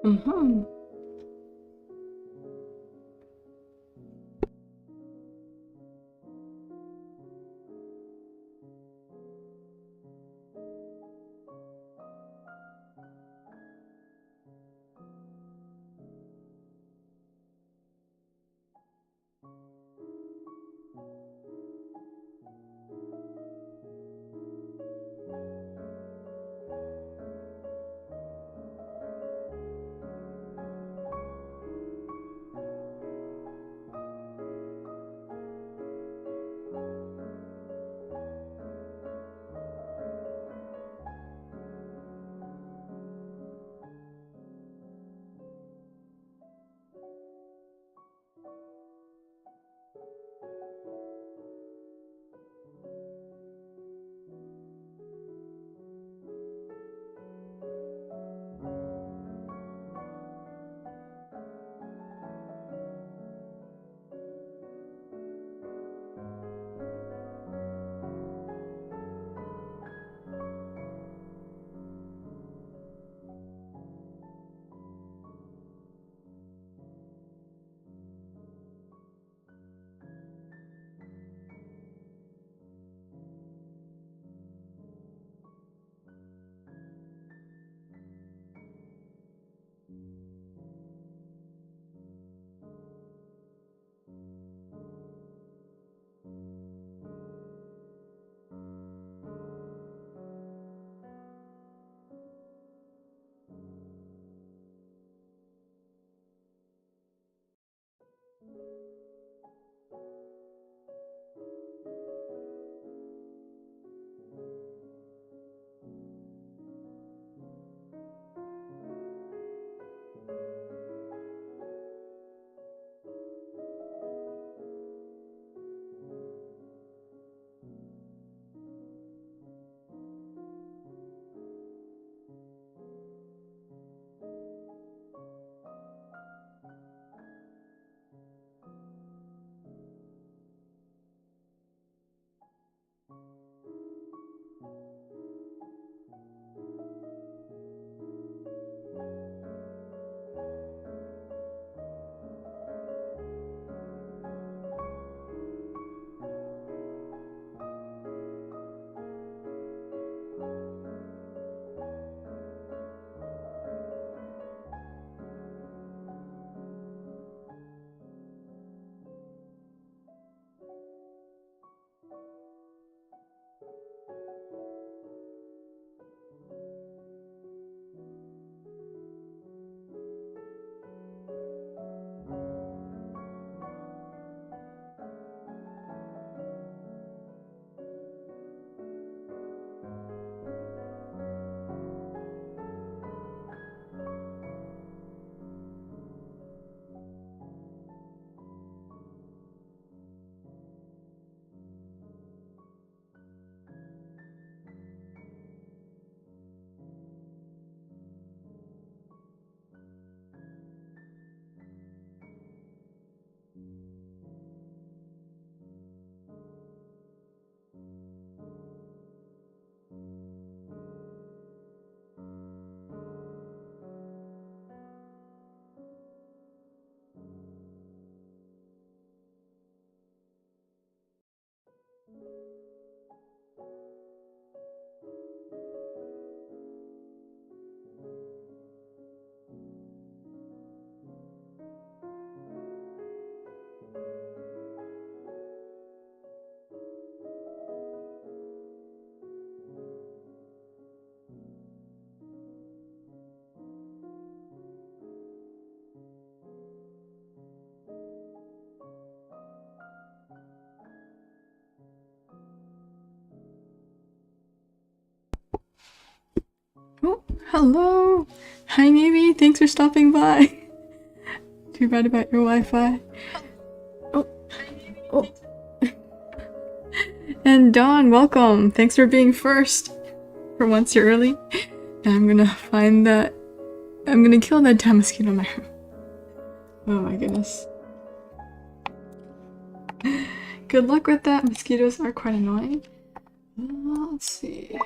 Mm-hmm. Oh, hello! Hi, Navy! Thanks for stopping by! Too bad about your Wi-Fi. Oh, oh. And Dawn, welcome! Thanks for being first! For once you're early. And I'm gonna find that... I'm gonna kill that damn mosquito in my room. Oh my goodness. Good luck with that. Mosquitoes are quite annoying. Let's see.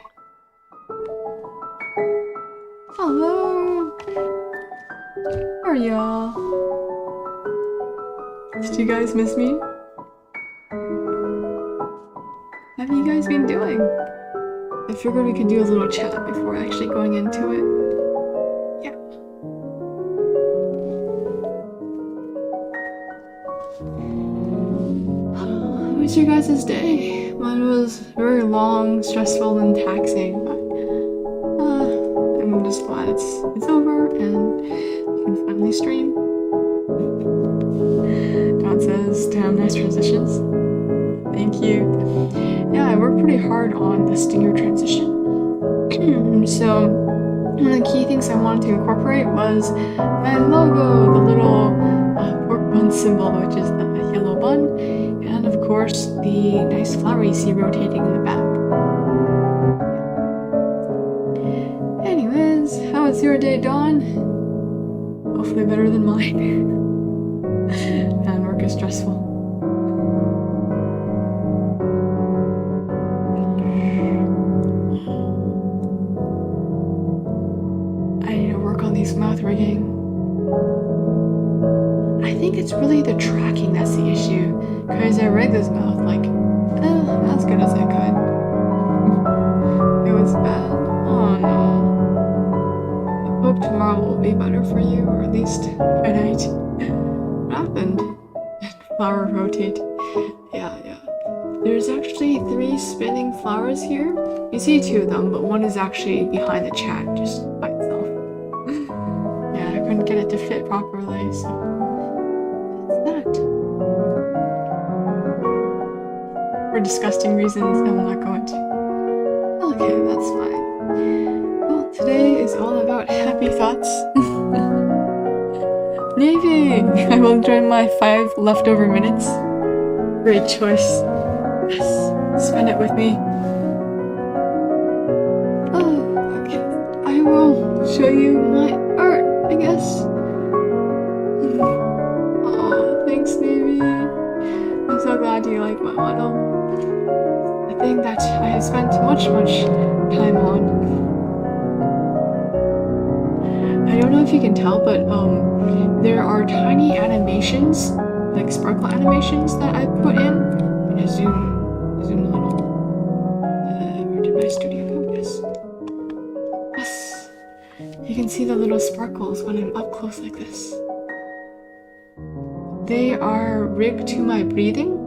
Hello! are y'all? Did you guys miss me? How have you guys been doing? I figured we could do a little chat before actually going into it. Yeah. How was your guys' day? Mine was very long, stressful, and taxing, but I'm just glad it's over and you can finally stream. Don says, damn, nice transitions. Thank you. Yeah, I worked pretty hard on the stinger transition. So, one of the key things I wanted to incorporate was my logo, the little pork bun symbol, which is the yellow bun, and of course the nice flower you see rotating in the back. Anyways, how was your day, Dawn? Hopefully better than mine. And work is stressful. Mouth rigging. I think it's really the tracking that's the issue, because I rigged this mouth like as good as I could. It was bad. Oh no. I hope tomorrow will be better for you, or at least tonight. What happened? Flower rotate. Yeah. There's actually 3 spinning flowers here. You see 2 of them, but one is actually behind the chat just by itself. Couldn't get it to fit properly, so that's that. For disgusting reasons I will not go into. Okay, that's fine. Well, today is all about happy thoughts. Navy! I will enjoy my 5 leftover minutes. Great choice. Yes, spend it with me. Oh, okay. I will show you my art, I guess. Oh, thanks, Navy. I'm so glad you like my model. A thing that I have spent much time on. I don't know if you can tell, but there are tiny animations, like sparkle animations that I put in. I zoom a little. Where did my studio go? Yes. You can see the little sparkles when I'm up close like this. They are rigged to my breathing,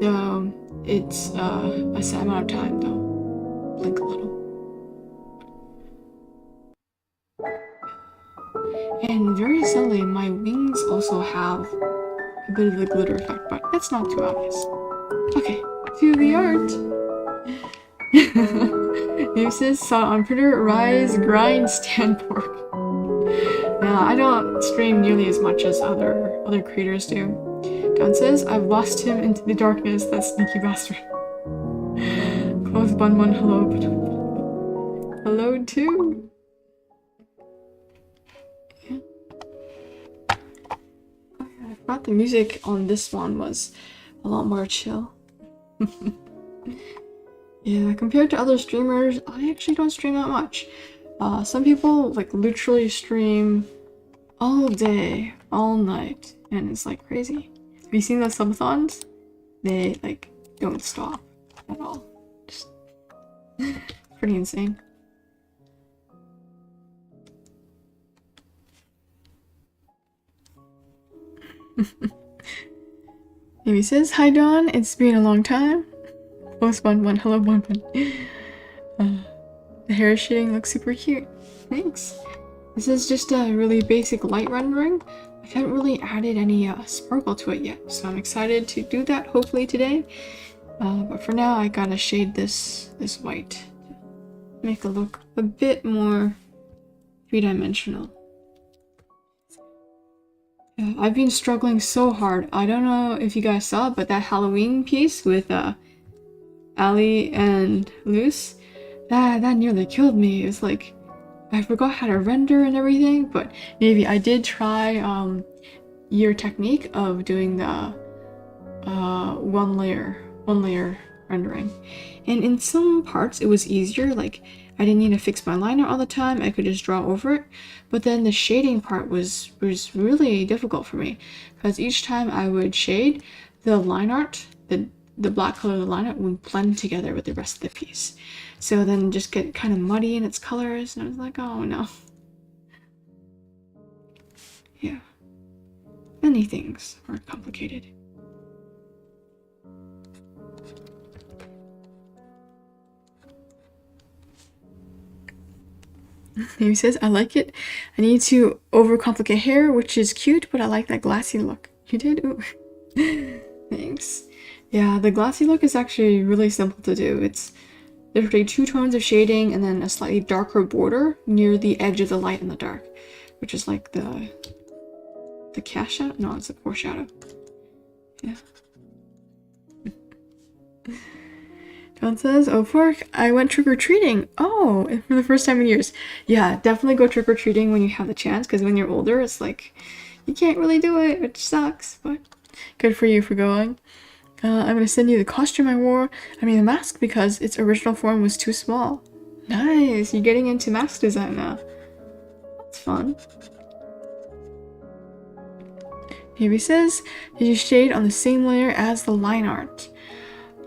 so it's a set amount of time though. Blink a little. And very subtly, my wings also have a bit of the glitter effect, but it's not too obvious. Okay, to the art. Uses saw on printer rise grind stand pork. Now I don't stream nearly as much as other creators do. Don says I've lost him into the darkness, that sneaky bastard. Close bun hello. Hello too. Yeah. I thought the music on this one was a lot more chill. Yeah, compared to other streamers, I actually don't stream that much. Some people like literally stream all day, all night, and it's like crazy. Have you seen those subathons? They like don't stop at all. Just pretty insane. Amy says, hi Dawn, it's been a long time. Close bun, hello bun. The hair shading looks super cute. Thanks. This is just a really basic light rendering. I haven't really added any sparkle to it yet, so I'm excited to do that hopefully today. But for now, I gotta shade this white to make it look a bit more 3-dimensional. I've been struggling so hard. I don't know if you guys saw, but that Halloween piece with Ali and Luce, that nearly killed me. It was like, I forgot how to render and everything, but maybe I did try your technique of doing the one layer rendering. And in some parts it was easier, like I didn't need to fix my liner all the time. I could just draw over it. But then the shading part was really difficult for me, because each time I would shade, the line art, the black color of the line art would blend together with the rest of the piece. So then just get kind of muddy in its colors, and I was like, oh no. Yeah. Many things are complicated. He says, I like it. I need to overcomplicate hair, which is cute, but I like that glassy look. You did? Ooh. Thanks. Yeah, the glassy look is actually really simple to do. It's literally 2 tones of shading and then a slightly darker border near the edge of the light and the dark, which is like the cast shadow? No, it's the foreshadow. Yeah. John says, oh, Fork, I went trick-or-treating. Oh, for the first time in years. Yeah, definitely go trick-or-treating when you have the chance, because when you're older, it's like, you can't really do it, which sucks, but good for you for going. I'm going to send you the costume I wore. I mean, the mask, because its original form was too small. Nice, you're getting into mask design now. That's fun. Chibis says, did you shade on the same layer as the line art?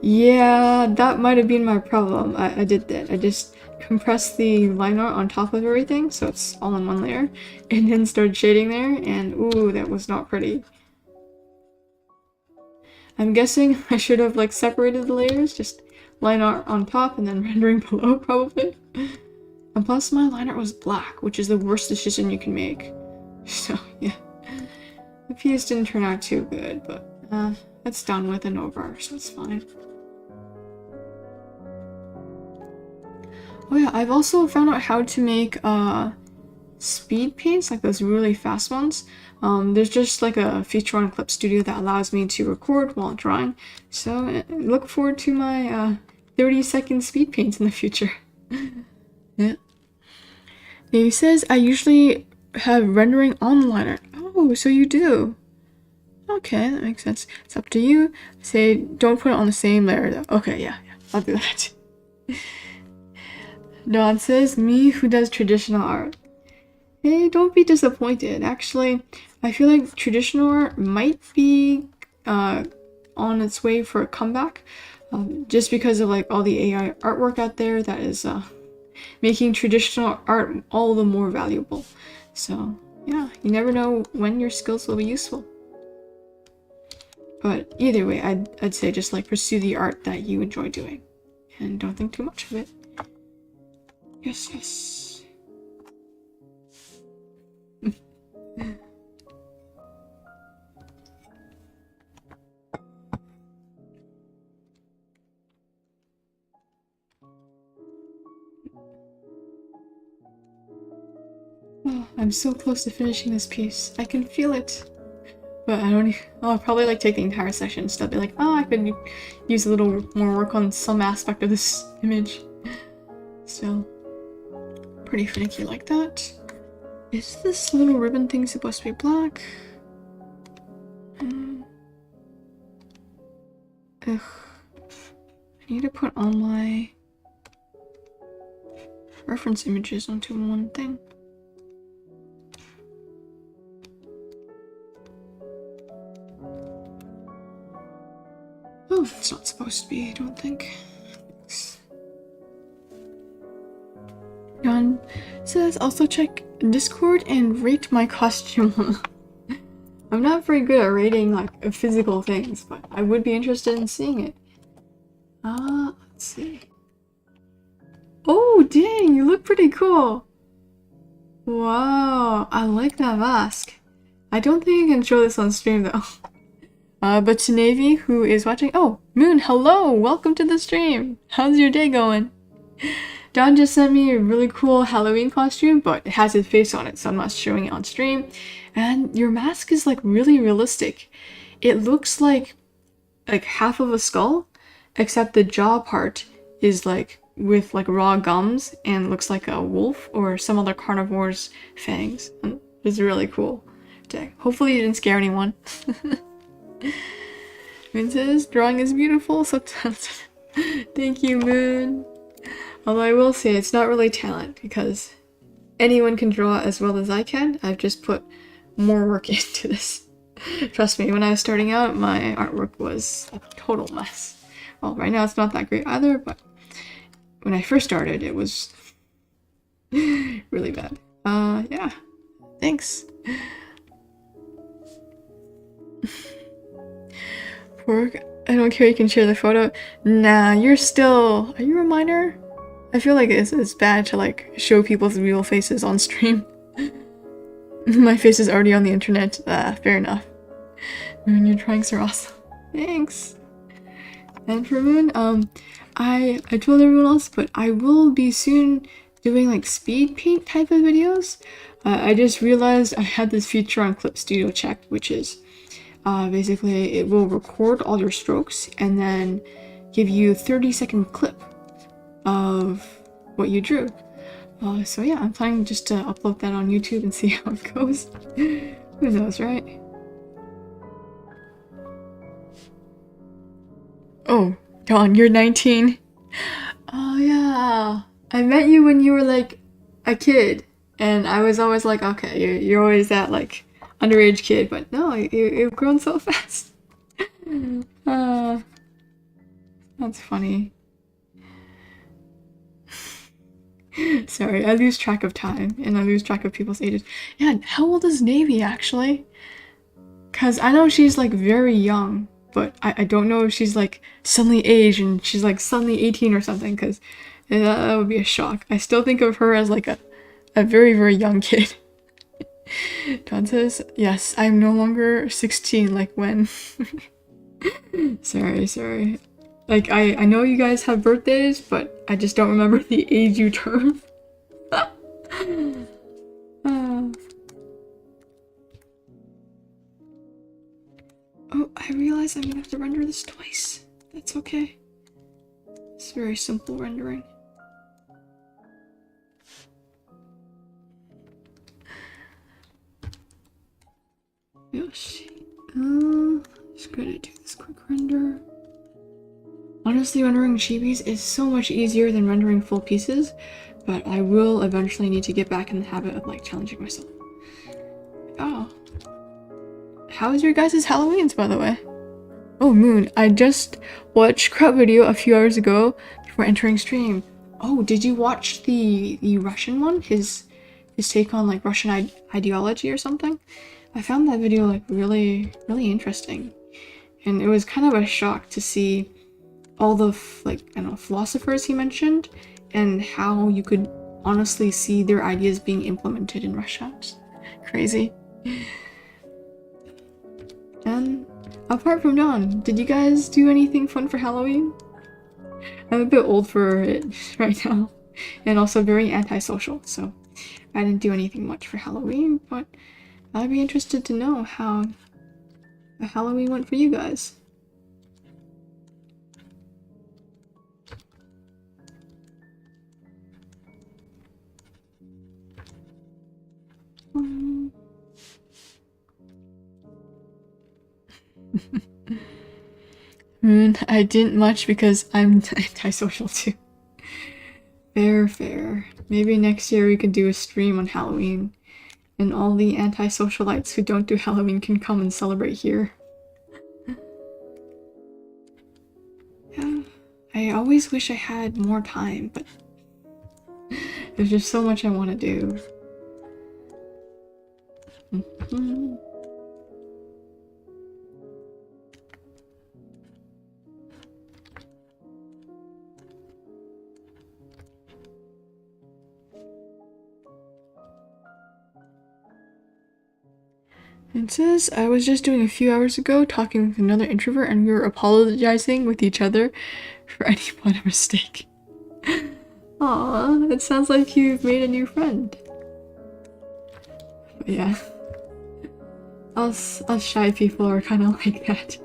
Yeah, that might have been my problem. I did that. I just compressed the line art on top of everything, so it's all in one layer, and then started shading there, and ooh, that was not pretty. I'm guessing I should have like separated the layers, just line art on top and then rendering below, probably. And plus my line art was black, which is the worst decision you can make. So yeah, the piece didn't turn out too good, but it's done with and over, so it's fine. Oh yeah, I've also found out how to make speed paints, like those really fast ones. There's just like a feature on Clip Studio that allows me to record while drawing. So look forward to my 30-second speed paints in the future. Yeah. Navy says, I usually have rendering on liner. Oh, so you do. Okay, that makes sense. It's up to you. Say, don't put it on the same layer though. Okay, yeah, I'll do that. Dawn says, me who does traditional art. Hey, don't be disappointed. Actually, I feel like traditional art might be on its way for a comeback, just because of like all the AI artwork out there that is making traditional art all the more valuable. So yeah, you never know when your skills will be useful. But either way, I'd say just like pursue the art that you enjoy doing, and don't think too much of it. Yes, yes. Oh, I'm so close to finishing this piece. I can feel it. But I don't. I'll probably like take the entire session and still be like, oh, I could use a little more work on some aspect of this image. Still pretty finicky like that. Is this little ribbon thing supposed to be black? Ugh. I need to put all my reference images onto one thing. Oh, it's not supposed to be, I don't think. John says, also check Discord and rate my costume. I'm not very good at rating like physical things, but I would be interested in seeing it. Let's see. Oh, dang, you look pretty cool. Wow, I like that mask. I don't think I can show this on stream though. But to Navy, who is watching, oh, Moon, hello, welcome to the stream. How's your day going? Don just sent me a really cool Halloween costume, but it has his face on it, so I'm not showing it on stream. And your mask is like really realistic. It looks like half of a skull, except the jaw part is like with like raw gums and looks like a wolf or some other carnivore's fangs. And it's really cool. Dang. Hopefully you didn't scare anyone. Moon says, drawing is beautiful, so talented. Thank you, Moon. Although I will say it's not really talent because anyone can draw as well as I can. I've just put more work into this. Trust me, when I was starting out, my artwork was a total mess. Well, right now it's not that great either, but when I first started, it was really bad. Yeah. Thanks. Pork, I don't care, you can share the photo. Nah, you're still... Are you a minor? I feel like it's bad to, like, show people's real faces on stream. My face is already on the internet. Fair enough. Moon, your drawings are awesome. Thanks. And for Moon, I told everyone else, but I will be soon doing, like, speed paint type of videos. I just realized I had this feature on Clip Studio Check, which is basically it will record all your strokes and then give you a 30-second clip of what you drew. So yeah, I'm planning just to upload that on YouTube and see how it goes. Who knows, right? Oh, Dawn, you're 19. Oh yeah. I met you when you were like a kid. And I was always like, okay, you're always that like underage kid. But no, you've grown so fast. That's funny. Sorry, I lose track of time. And I lose track of people's ages. Yeah, how old is Navy actually? Because I know she's like very young. But I don't know if she's like suddenly aged and she's like suddenly 18 or something, because that would be a shock. I still think of her as like a very, very young kid. Don says, yes, I'm no longer 16 like when. Sorry. Like, I know you guys have birthdays, but I just don't remember the age you turn. Oh, I realize I'm gonna have to render this twice. That's okay. It's very simple rendering. Yoshi. Just gonna do this quick render. Honestly, rendering Chibis is so much easier than rendering full pieces, but I will eventually need to get back in the habit of like challenging myself. Oh. How was your guys' Halloweens, by the way? Oh, Moon, I just watched Crowd Video a few hours ago before entering stream. Oh, did you watch the Russian one? His take on like Russian ideology or something? I found that video like really interesting. And it was kind of a shock to see all the like, I don't know, philosophers he mentioned and how you could honestly see their ideas being implemented in Russia. It's crazy. And apart from Dawn, did you guys do anything fun for Halloween? I'm a bit old for it right now, and also very antisocial, so I didn't do anything much for Halloween, but I'd be interested to know how Halloween went for you guys. I didn't much because I'm antisocial too. Fair. Maybe next year we can do a stream on Halloween, and all the antisocialites who don't do Halloween can come and celebrate here. Yeah, I always wish I had more time, but there's just so much I want to do. It says, I was just doing a few hours ago talking with another introvert and we were apologizing with each other for any minor mistake. Aw, it sounds like you've made a new friend. But yeah. Us shy people are kind of like that.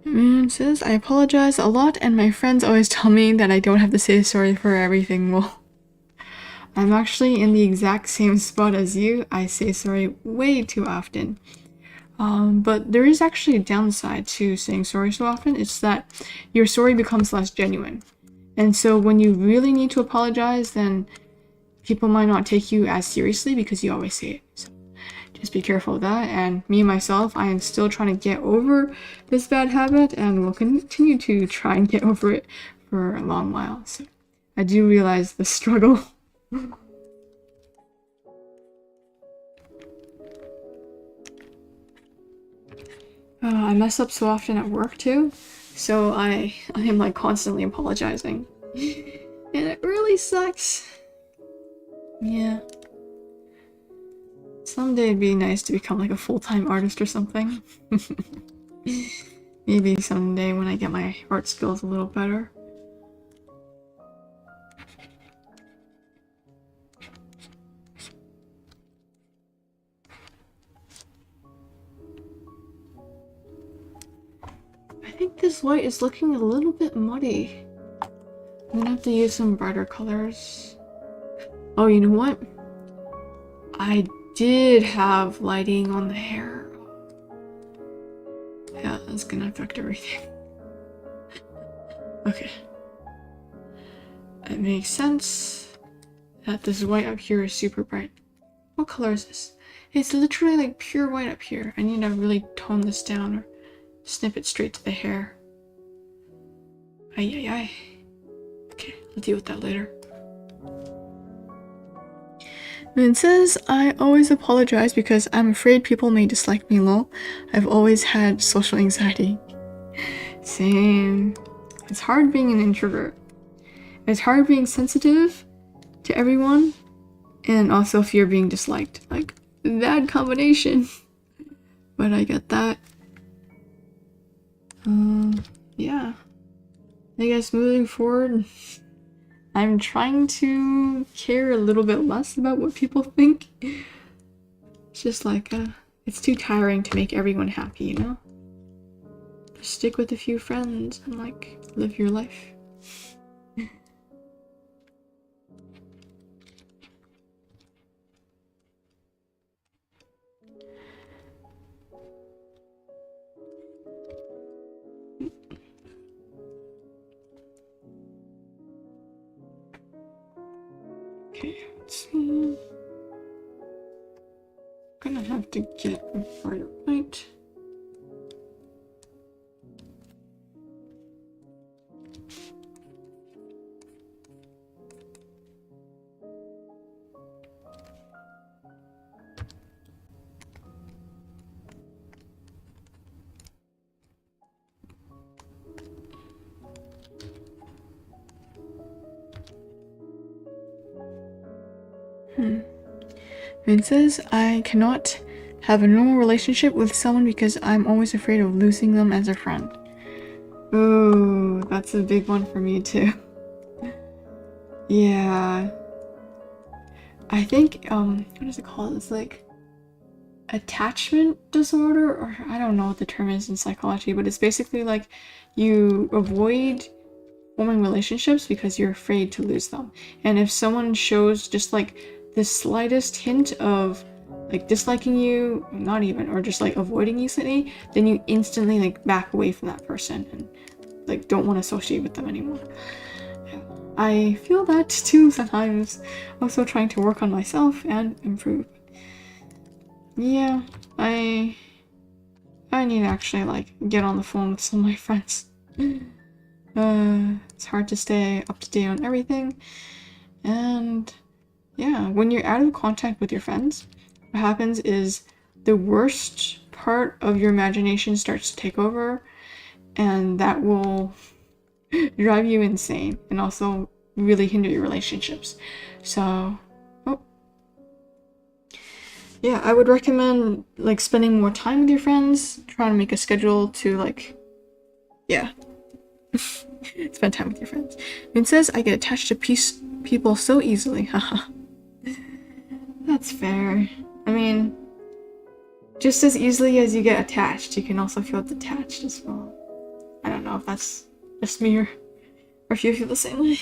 And says, I apologize a lot and my friends always tell me that I don't have to say sorry for everything. Well, I'm actually in the exact same spot as you. I say sorry way too often. But there is actually a downside to saying sorry so often. It's that your sorry becomes less genuine. And so when you really need to apologize, then people might not take you as seriously because you always say it. So just be careful of that. And me myself, I am still trying to get over this bad habit and will continue to try and get over it for a long while. So I do realize the struggle. I mess up so often at work too, so I am like constantly apologizing, and it really sucks. Yeah. Someday it'd be nice to become like a full-time artist or something. Maybe someday when I get my art skills a little better. I think this white is looking a little bit muddy. I'm gonna have to use some brighter colors. Oh, you know what? I did have lighting on the hair. Yeah, that's gonna affect everything. Okay. It makes sense that this white up here is super bright. What color is this? It's literally like pure white up here. I need to really tone this down or snip it straight to the hair. Ay, ay, ay. Okay, I'll deal with that later. And it says, I always apologize because I'm afraid people may dislike me, lol. I've always had social anxiety. Same. It's hard being an introvert. It's hard being sensitive to everyone and also fear being disliked. Like, bad combination. But I get that. Yeah. I guess moving forward, I'm trying to care a little bit less about what people think. It's just like, it's too tiring to make everyone happy, you know? Just stick with a few friends and, like, live your life. Okay, let's see. Gonna have to get a brighter light. It says, I cannot have a normal relationship with someone because I'm always afraid of losing them as a friend. Ooh, that's a big one for me too. Yeah. I think, what is it called? It's like attachment disorder, or I don't know what the term is in psychology, but it's basically like you avoid forming relationships because you're afraid to lose them. And if someone shows just like the slightest hint of like disliking you, not even, or just like avoiding you slightly, then you instantly like back away from that person and like don't want to associate with them anymore. Yeah. I feel that too sometimes. Also trying to work on myself and improve. Yeah, I need to actually like get on the phone with some of my friends. It's hard to stay up to date on everything, and yeah, when you're out of contact with your friends, what happens is the worst part of your imagination starts to take over, and that will drive you insane and also really hinder your relationships. So, yeah, I would recommend like spending more time with your friends, trying to make a schedule to like, yeah, spend time with your friends. It says I get attached to people so easily, haha. That's fair. I mean, just as easily as you get attached, you can also feel detached as well. I don't know if that's just me or if you feel the same way.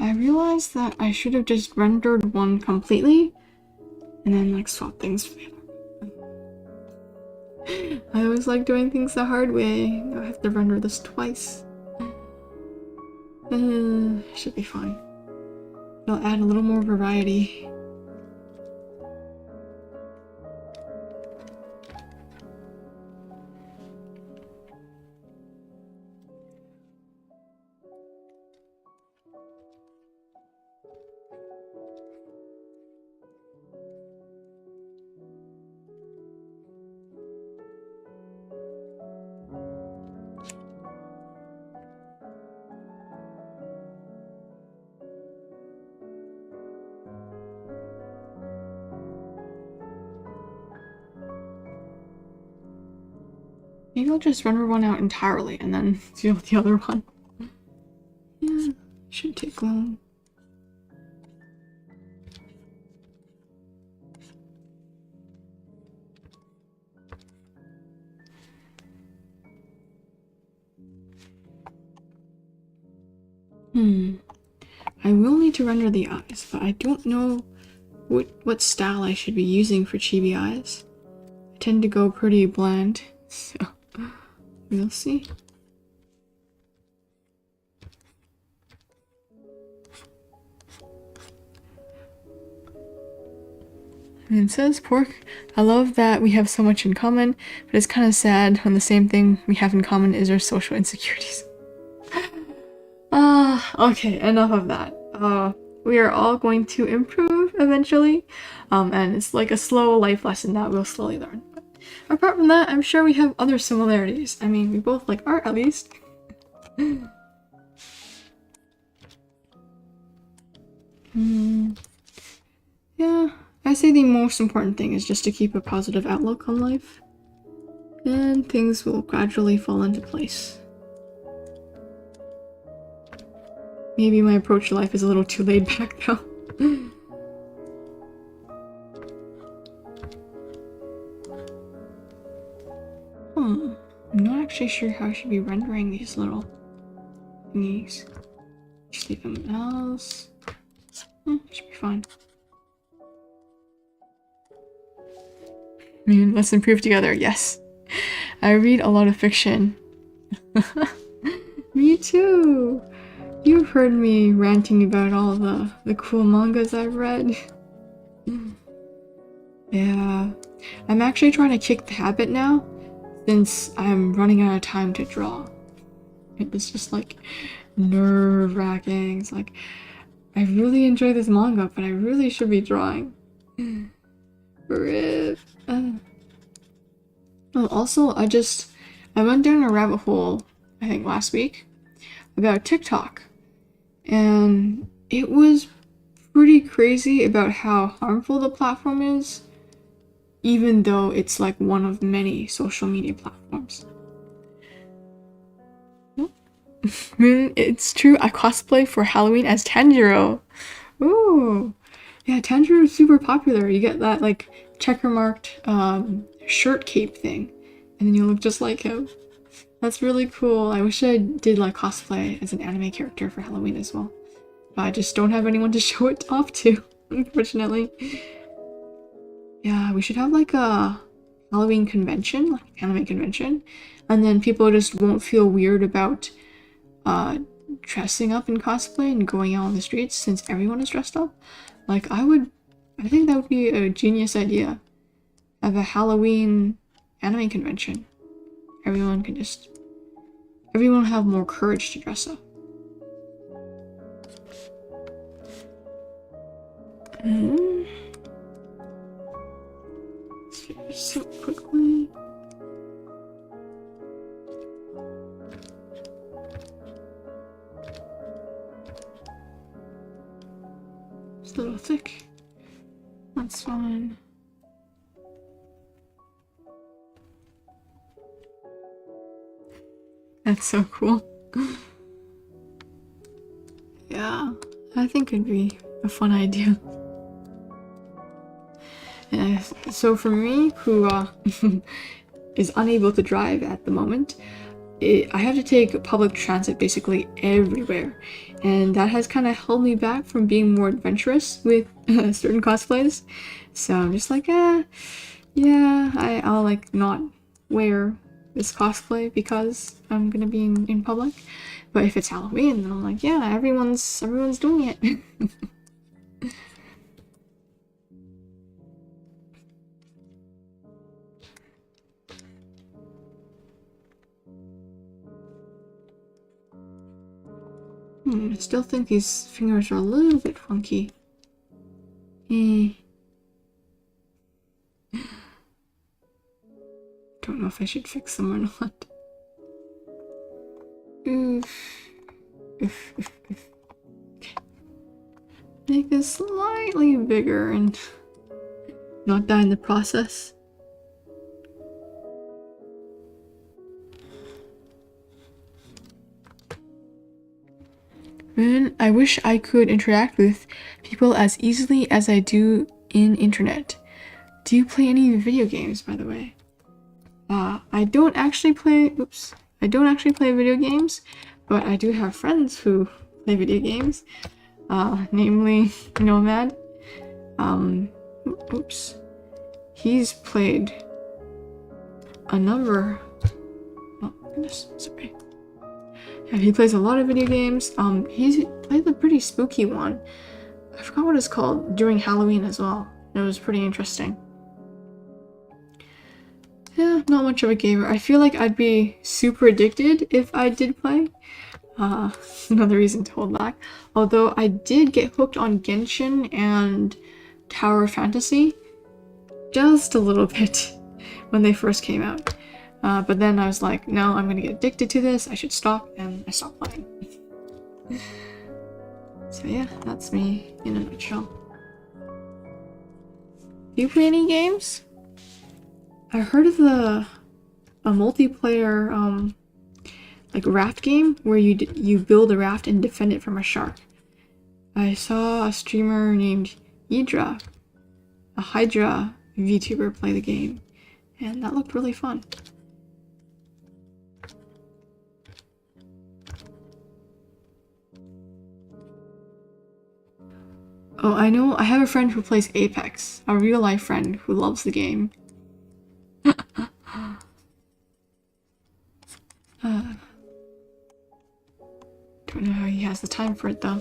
I realized that I should have just rendered one completely and then like swap things together. I always like doing things the hard way. I have to render this twice. Should be fine. It'll add a little more variety. Maybe I'll just render one out entirely and then deal with the other one. Yeah, shouldn't take long. I will need to render the eyes, but I don't know what style I should be using for chibi eyes. I tend to go pretty bland, so we'll see. And it says, Pork, I love that we have so much in common, but it's kind of sad when the same thing we have in common is our social insecurities. Okay, enough of that. We are all going to improve eventually, and it's like a slow life lesson that we'll slowly learn. But apart from that, I'm sure we have other similarities. I mean, we both like art, at least. Yeah, I say the most important thing is just to keep a positive outlook on life, and things will gradually fall into place. Maybe my approach to life is a little too laid back, though. I'm not actually sure how I should be rendering these little thingies. Just leave them else. Should be fine. I mean, let's improve together, yes. I read a lot of fiction. Me too! You've heard me ranting about all the cool mangas I've read. Yeah. I'm actually trying to kick the habit now, since I'm running out of time to draw. It's just like nerve-wracking. It's like, I really enjoy this manga, but I really should be drawing. RIP. Oh, also, I went down a rabbit hole, I think last week, about TikTok. And it was pretty crazy about how harmful the platform is, even though it's like one of many social media platforms. It's true, I cosplay for Halloween as Tanjiro. Ooh. Yeah, Tanjiro is super popular. You get that like checker marked shirt cape thing, and then you look just like him. That's really cool. I wish I did like cosplay as an anime character for Halloween as well. But I just don't have anyone to show it off to, unfortunately. Yeah, we should have like a Halloween convention, like anime convention, and then people just won't feel weird about dressing up in cosplay and going out on the streets since everyone is dressed up. Like I think that would be a genius idea. Have a Halloween anime convention. Everyone will have more courage to dress up. Let's do this so quickly. It's a little thick. That's fine. That's so cool. Yeah, I think it'd be a fun idea. Yeah, so for me, who is unable to drive at the moment, I have to take public transit basically everywhere, and that has kind of held me back from being more adventurous with certain cosplays. So I'm just like, yeah, I'll like not wear this cosplay because I'm gonna be in public. But if it's Halloween, then I'm like, yeah, everyone's doing it. I still think these fingers are a little bit funky. Don't know if I should fix them or not. Okay. Make this slightly bigger and not die in the process. Man, I wish I could interact with people as easily as I do in internet. Do you play any video games, by the way? I don't actually play video games, but I do have friends who play video games. Namely Nomad. He's played a number. Oh goodness, sorry. Yeah, he plays a lot of video games. He's played a pretty spooky one. I forgot what it's called, during Halloween as well. It was pretty interesting. Yeah, not much of a gamer. I feel like I'd be super addicted if I did play. Another reason to hold back. Although I did get hooked on Genshin and Tower Fantasy just a little bit when they first came out. But then I was like, no, I'm gonna get addicted to this. I should stop, and I stopped playing. So yeah, that's me in a nutshell. Do you play any games? I heard of a multiplayer like raft game where you build a raft and defend it from a shark. I saw a streamer named Hydra, a Hydra VTuber, play the game, and that looked really fun. Oh, I know, I have a friend who plays Apex, a real life friend who loves the game. Don't know how he has the time for it though.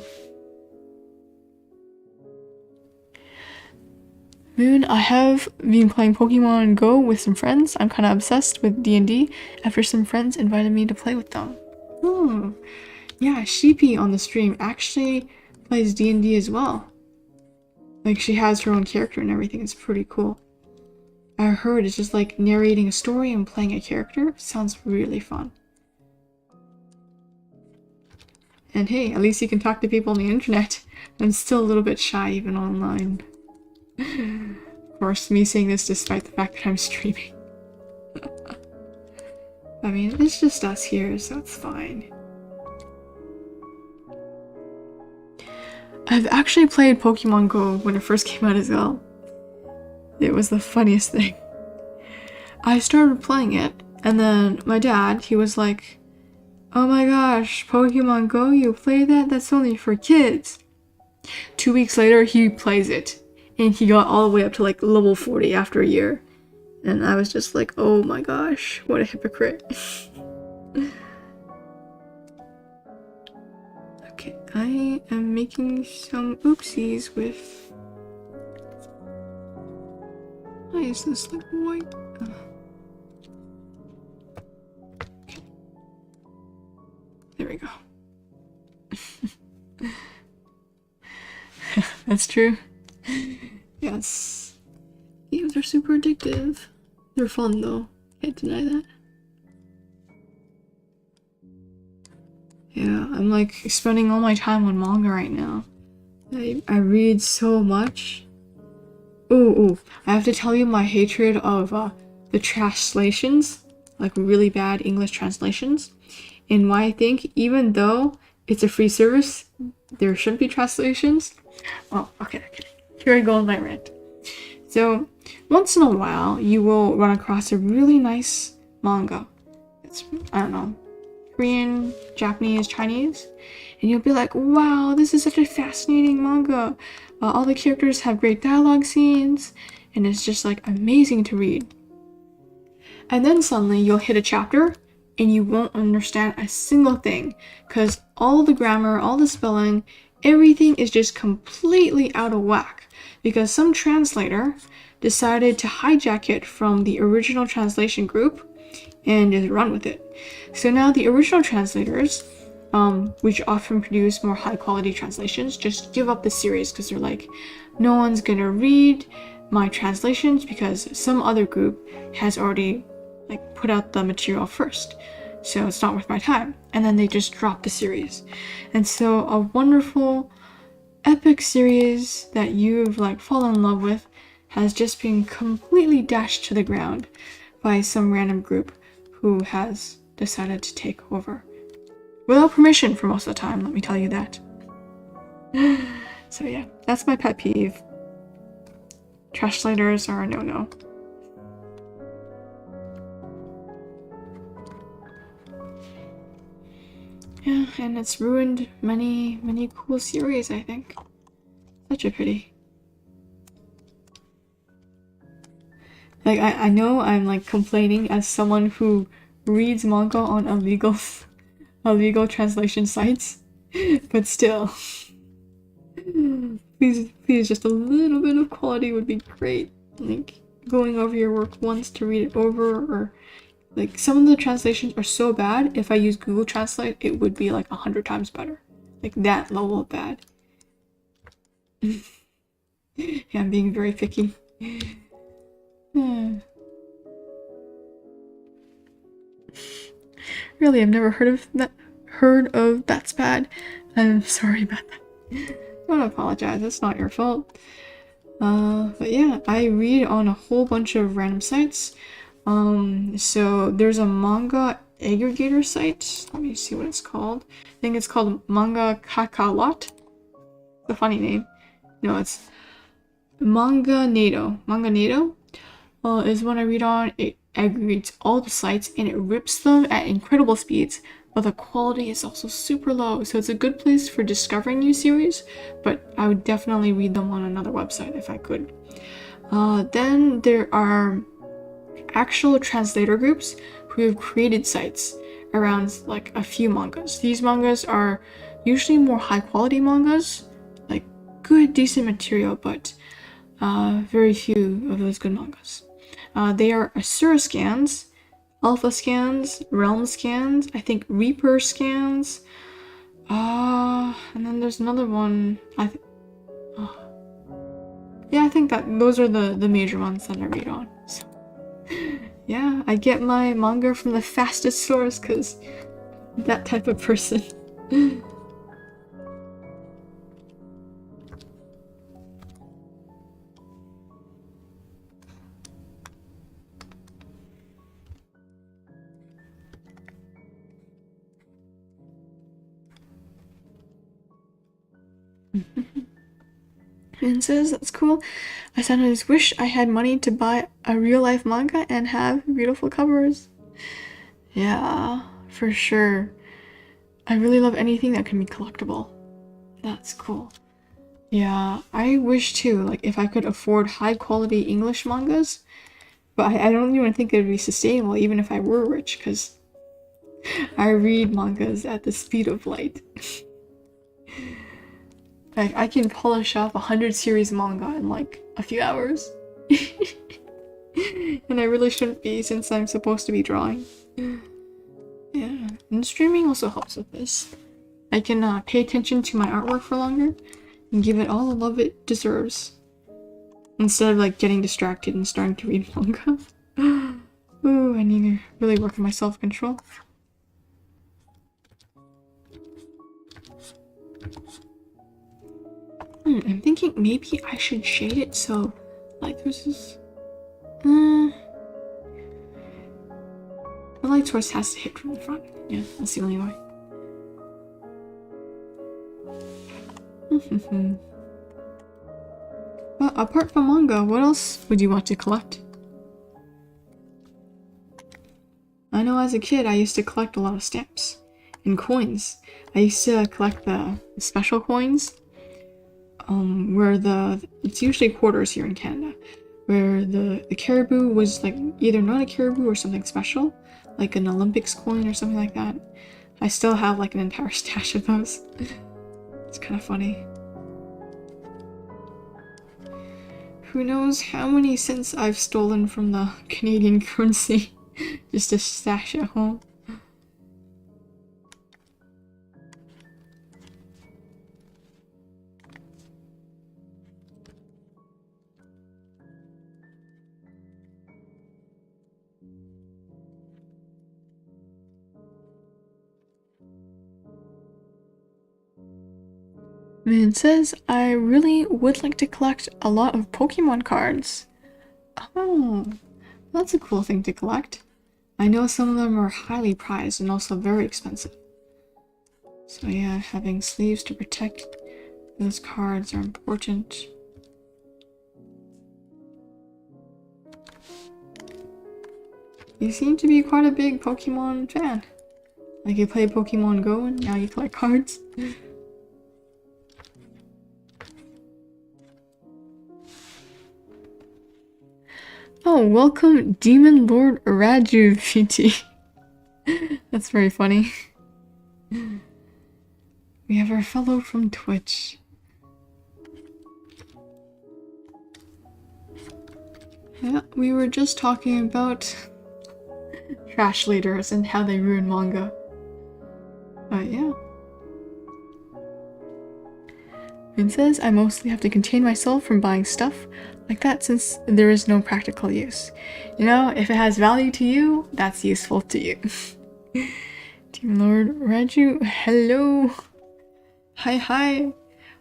Moon, I have been playing Pokemon Go with some friends. I'm kind of obsessed with D&D after some friends invited me to play with them. Oh, yeah, Sheepy on the stream actually plays D&D as well. Like, she has her own character and everything. It's pretty cool. I heard it's just like narrating a story and playing a character. Sounds really fun. And hey, at least you can talk to people on the internet. I'm still a little bit shy even online. Of course, me saying this despite the fact that I'm streaming. I mean, it's just us here, so it's fine. I've actually played Pokemon Go when it first came out as well. It was the funniest thing. I started playing it, and then my dad, he was like, "Oh my gosh, Pokemon Go, you play that? That's only for kids." 2 weeks later, he plays it, and he got all the way up to like level 40 after a year. And I was just like, oh my gosh, what a hypocrite. Okay, I am making some oopsies with... Why is this like white? Okay. There we go. That's true. Yes. Games are super addictive. They're fun though. Can't deny that. Yeah, I'm like spending all my time on manga right now. I read so much. Ooh, I have to tell you my hatred of the translations, like really bad English translations. and why I think even though it's a free service, there shouldn't be translations. Well, okay. Here I go on my rant. So once in a while, you will run across a really nice manga. It's, I don't know, Korean, Japanese, Chinese, and you'll be like, wow, this is such a fascinating manga. All the characters have great dialogue scenes, and it's just like amazing to read. And then suddenly you'll hit a chapter and you won't understand a single thing because all the grammar, all the spelling, everything is just completely out of whack because some translator decided to hijack it from the original translation group and just run with it. So now the original translators, which often produce more high quality translations, just give up the series because they're like, no one's gonna read my translations because some other group has already like put out the material first, so it's not worth my time. And then they just drop the series. And so a wonderful epic series that you've like fallen in love with has just been completely dashed to the ground by some random group who has decided to take over without permission for most of the time, let me tell you that. So yeah, that's my pet peeve. Translators are a no-no. Yeah, and it's ruined many cool series, I think. Such a pity. Like, I know I'm like complaining as someone who reads manga on illegal translation sites, but still. Please, just a little bit of quality would be great. Like, going over your work once to read it over, or like some of the translations are so bad, if I use Google Translate, it would be like 100 times better. Like that level of bad. Yeah, I'm being very picky. Really, I've never heard of That's Bad. I'm sorry about that. Don't apologize, it's not your fault. But yeah, I read on a whole bunch of random sites. So there's a manga aggregator site. Let me see what it's called. I think it's called Manga Kakalot. It's a funny name. No, it's Manga Nado. Manga Nado is one I read on. It aggregates all the sites and it rips them at incredible speeds, but the quality is also super low. So it's a good place for discovering new series, but I would definitely read them on another website if I could. Then there are actual translator groups who have created sites around like a few mangas. These mangas are usually more high quality mangas, like good decent material, but very few of those good mangas. They are Asura scans, Alpha scans, Realm scans, I think Reaper scans, and then there's another one. Yeah, I think that those are the major ones that I read on. So yeah, I get my manga from the fastest source because that type of person. And says, that's cool. I sometimes wish I had money to buy a real life manga and have beautiful covers. Yeah, for sure. I really love anything that can be collectible. That's cool. Yeah, I wish too, like if I could afford high quality English mangas, but I don't even think it would be sustainable even if I were rich, because I read mangas at the speed of light. Like, I can polish off 100 series manga in like a few hours. And I really shouldn't be since I'm supposed to be drawing. Yeah, and streaming also helps with this. I can pay attention to my artwork for longer and give it all the love it deserves, instead of like getting distracted and starting to read manga. Ooh, I need to really work on my self-control. I'm thinking maybe I should shade it so like this is... I like light source has to hit from the front. Yeah, that's the only way. Well, apart from manga, what else would you want to collect? I know as a kid I used to collect a lot of stamps and coins. I used to collect the special coins, where it's usually quarters here in Canada, where the caribou was like either not a caribou or something special, like an Olympics coin or something like that. I still have like an entire stash of those. It's kind of funny. Who knows how many cents I've stolen from the Canadian currency just to stash at home. It says, I really would like to collect a lot of Pokemon cards. Oh, that's a cool thing to collect. I know some of them are highly prized and also very expensive. So yeah, having sleeves to protect those cards are important. You seem to be quite a big Pokemon fan. Like you play Pokemon Go and now you collect cards. Oh, welcome Demon Lord Raju VT. That's very funny. We have our fellow from Twitch. Yeah, we were just talking about trash leaders and how they ruin manga. But yeah. It says I mostly have to contain myself from buying stuff like that since there is no practical use. You know, if it has value to you, that's useful to you. Demon Lord Raju, hello. Hi.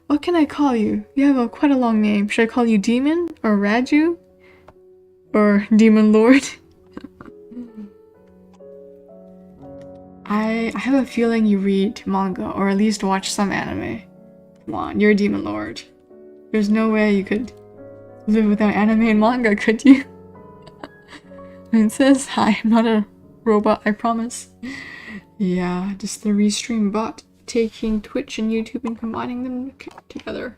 What can I call you? You have quite a long name. Should I call you Demon or Raju? Or Demon Lord? I have a feeling you read manga or at least watch some anime. Come on, you're a Demon Lord. There's no way you could live without anime and manga, could you? And it says, hi, I'm not a robot, I promise. Yeah, just the restream bot taking Twitch and YouTube and combining them together.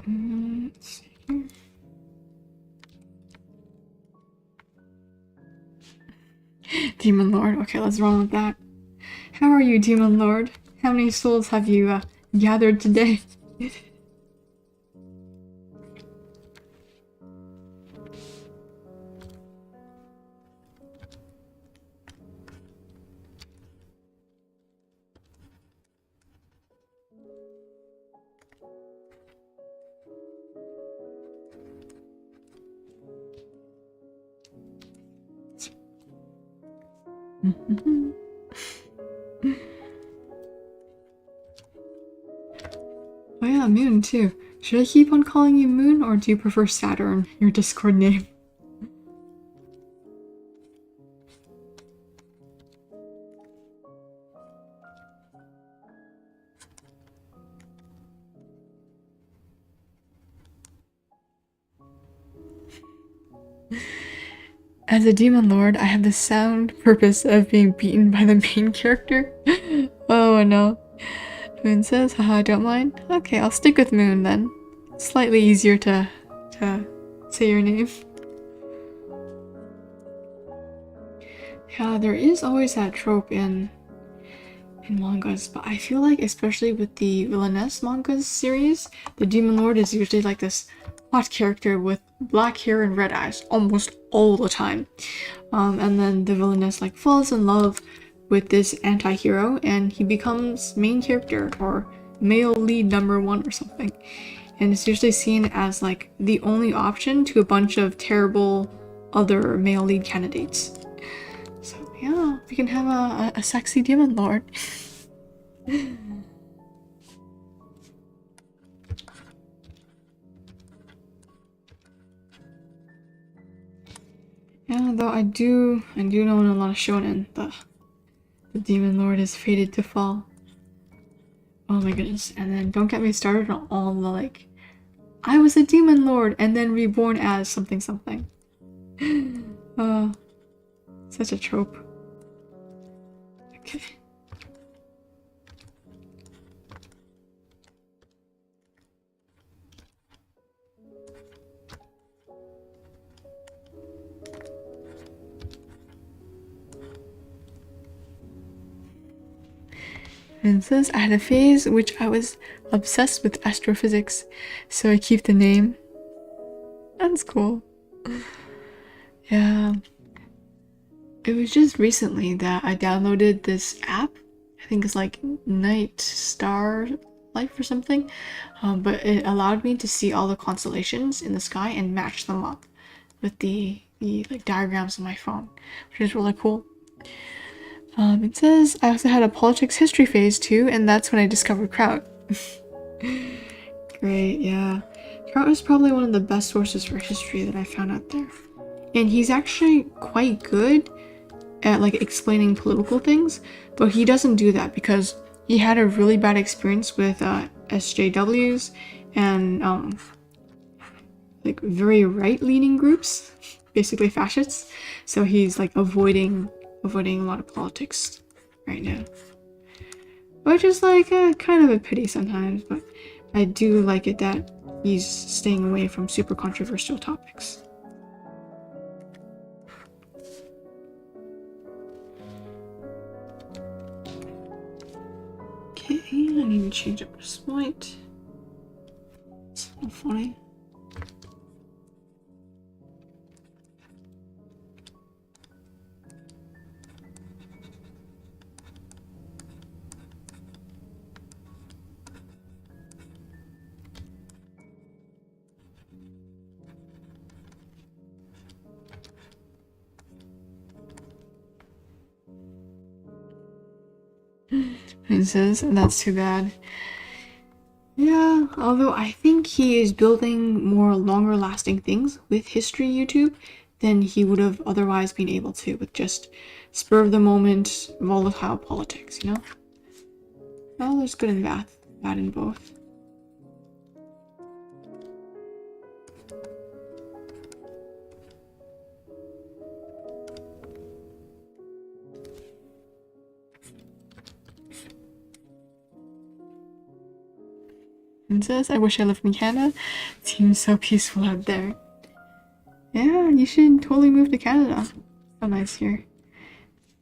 Let's see here. Demon Lord, okay, let's run with that. How are you, Demon Lord? How many souls have you gathered today? Oh yeah, Moon too. Should I keep on calling you Moon or do you prefer Saturn, your Discord name? As a Demon Lord, I have the sound purpose of being beaten by the main character. Oh no. Moon says, haha, don't mind. Okay, I'll stick with Moon then. Slightly easier to say your name. Yeah, there is always that trope in mangas, but I feel like especially with the Villainess mangas series, the Demon Lord is usually like this hot character with black hair and red eyes almost all the time. And then the Villainess like falls in love with this anti-hero and he becomes main character or male lead #1 or something. And it's usually seen as like the only option to a bunch of terrible other male lead candidates. So yeah, we can have a sexy Demon Lord. Yeah, though I do know in a lot of shonen the demon lord is fated to fall. Oh my goodness. And then don't get me started on all the like, I was a demon lord and then reborn as something something. Such a trope. Okay. And it says, I had a phase which I was obsessed with astrophysics, so I keep the name. That's cool. Yeah. It was just recently that I downloaded this app. I think it's like Night Star Life or something. But it allowed me to see all the constellations in the sky and match them up with the like diagrams on my phone, which is really cool. It says, I also had a politics history phase too, and that's when I discovered Kraut. Great, yeah. Kraut is probably one of the best sources for history that I found out there. And he's actually quite good at like explaining political things, but he doesn't do that because he had a really bad experience with SJWs and like very right-leaning groups, basically fascists. So he's like avoiding a lot of politics right now, which is like kind of a pity sometimes, but I do like it that he's staying away from super controversial topics. Okay, I need to change up this light. It's not funny. It says, and that's too bad. Yeah, although I think he is building more longer lasting things with history YouTube than he would have otherwise been able to with just spur of the moment volatile politics, you know? Well, there's good and bad in both. And says, I wish I lived in Canada. It seems so peaceful out there. Yeah, you should totally move to Canada. So nice here.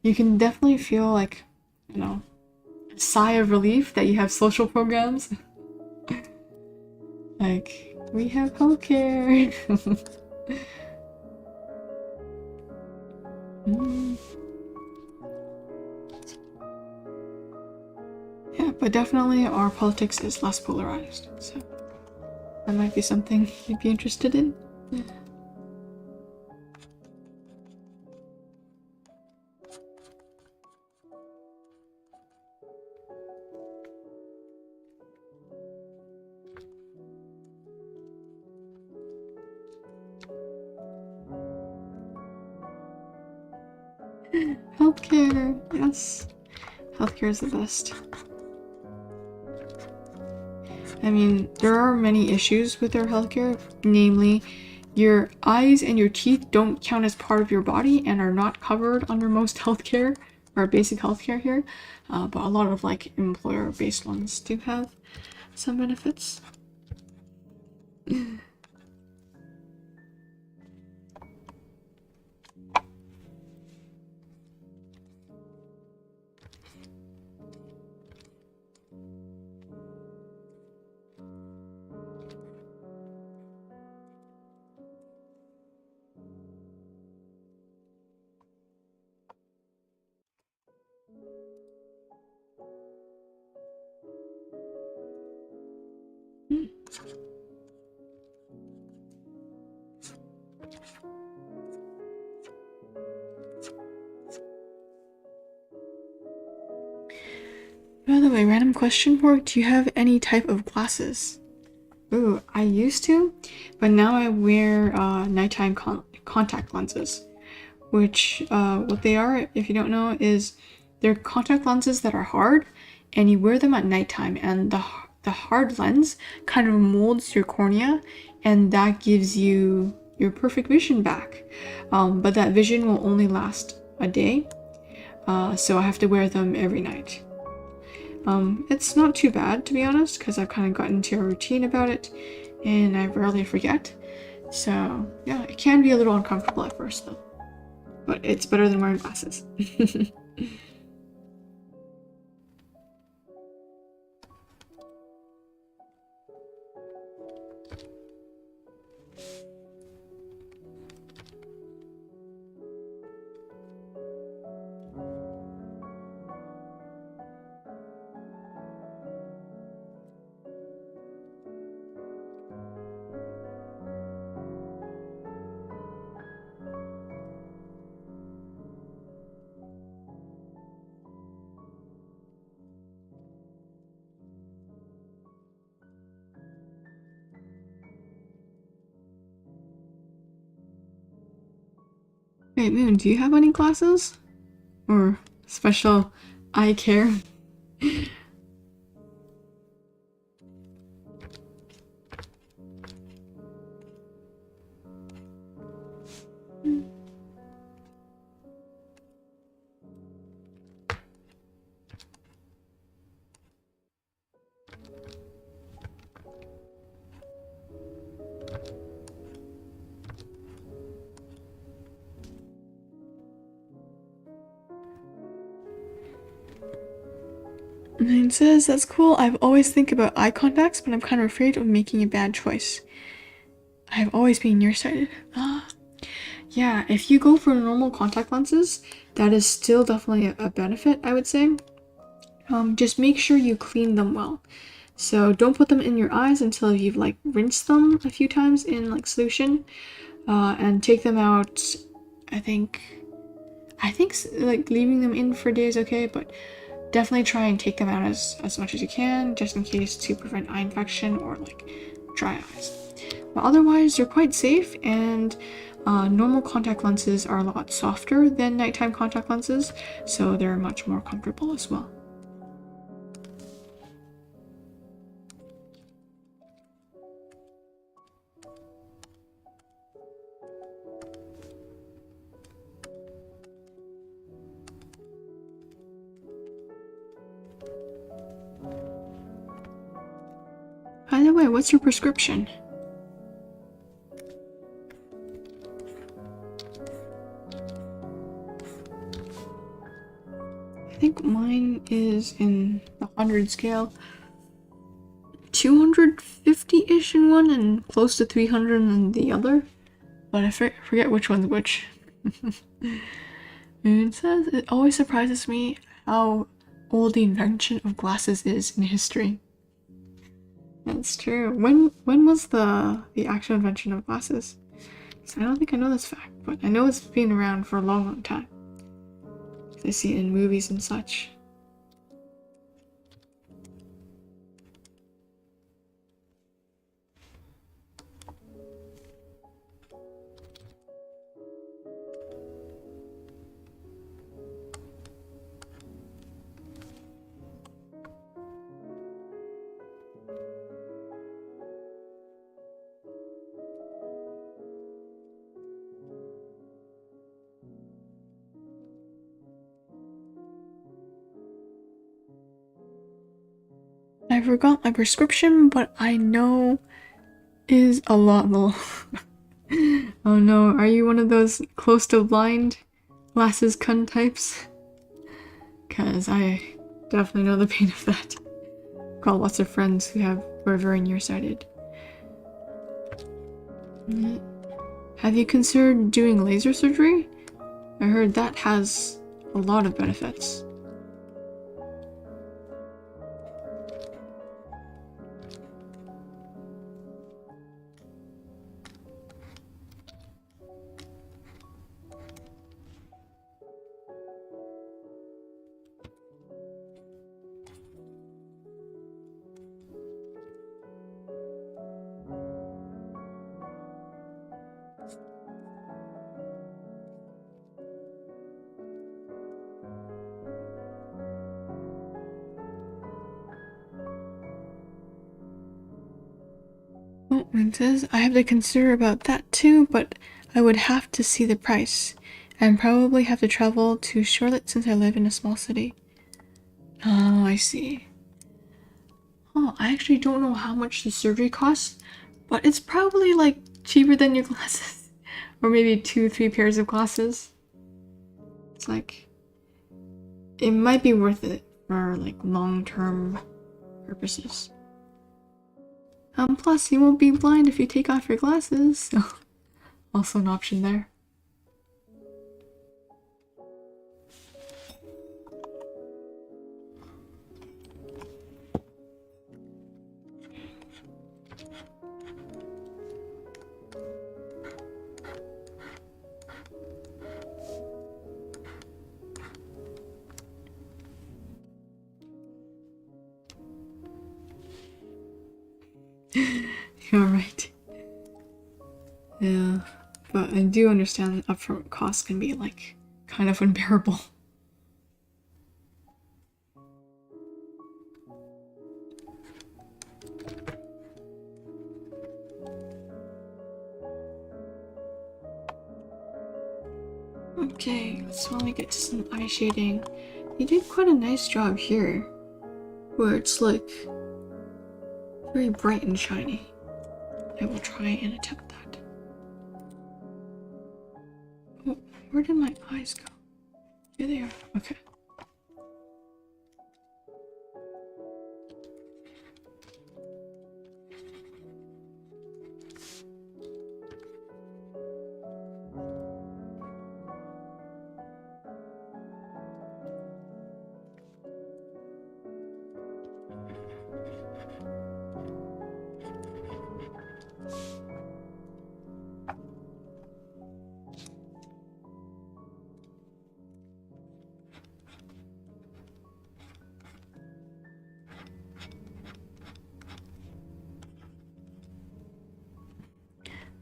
You can definitely feel like, you know, a sigh of relief that you have social programs. Like, we have healthcare. Yeah, but definitely our politics is less polarized, so that might be something you'd be interested in. Healthcare, yes. Healthcare is the best. I mean, there are many issues with our healthcare, namely, your eyes and your teeth don't count as part of your body and are not covered under most healthcare, or basic healthcare here, but a lot of like employer-based ones do have some benefits. By the way, random question mark, do you have any type of glasses? Ooh, I used to, but now I wear nighttime contact lenses, which what they are, if you don't know, is they're contact lenses that are hard, and you wear them at nighttime, and the hard lens kind of molds your cornea, and that gives you your perfect vision back. But that vision will only last a day, so I have to wear them every night. It's not too bad, to be honest, because I've kind of gotten into a routine about it, and I rarely forget. So yeah, it can be a little uncomfortable at first though, but it's better than wearing glasses. Hey Moon, do you have any glasses? Or special eye care? And it says, that's cool. I've always think about eye contacts, but I'm kind of afraid of making a bad choice. I've always been nearsighted. Yeah, if you go for normal contact lenses, that is still definitely a benefit, I would say. Just make sure you clean them well. So don't put them in your eyes until you've like rinsed them a few times in like solution, and take them out. I think like leaving them in for a day is okay, but definitely try and take them out as much as you can, just in case, to prevent eye infection or like dry eyes. But otherwise, they're quite safe, and normal contact lenses are a lot softer than nighttime contact lenses, so they're much more comfortable as well. By the way, what's your prescription? I think mine is in the 100 scale. 250-ish in one and close to 300 in the other. But I forget which one's which. It says, it always surprises me how old the invention of glasses is in history. That's true. When was the actual invention of glasses? I don't think I know this fact, but I know it's been around for a long time. I see it in movies and such. I forgot my prescription, but I know is a lot low. Oh no, are you one of those close to blind glasses cunt types? Cause I definitely know the pain of that. Got lots of friends who were very nearsighted. Have you considered doing laser surgery? I heard that has a lot of benefits. Oh, it says I have to consider about that too, but I would have to see the price. And probably have to travel to Charlotte since I live in a small city. Oh, I see. Oh, I actually don't know how much the surgery costs, but it's probably like cheaper than your glasses. Or maybe 2-3 pairs of glasses. It's like, it might be worth it for like long-term purposes. Plus you won't be blind if you take off your glasses, so also an option there. You're right. Yeah, but I do understand that upfront costs can be like kind of unbearable. Okay, let's finally get to some eye shading. You did quite a nice job here, where it's like very bright and shiny. I will try and attempt that. Oh, where did my eyes go? Here they are. Okay.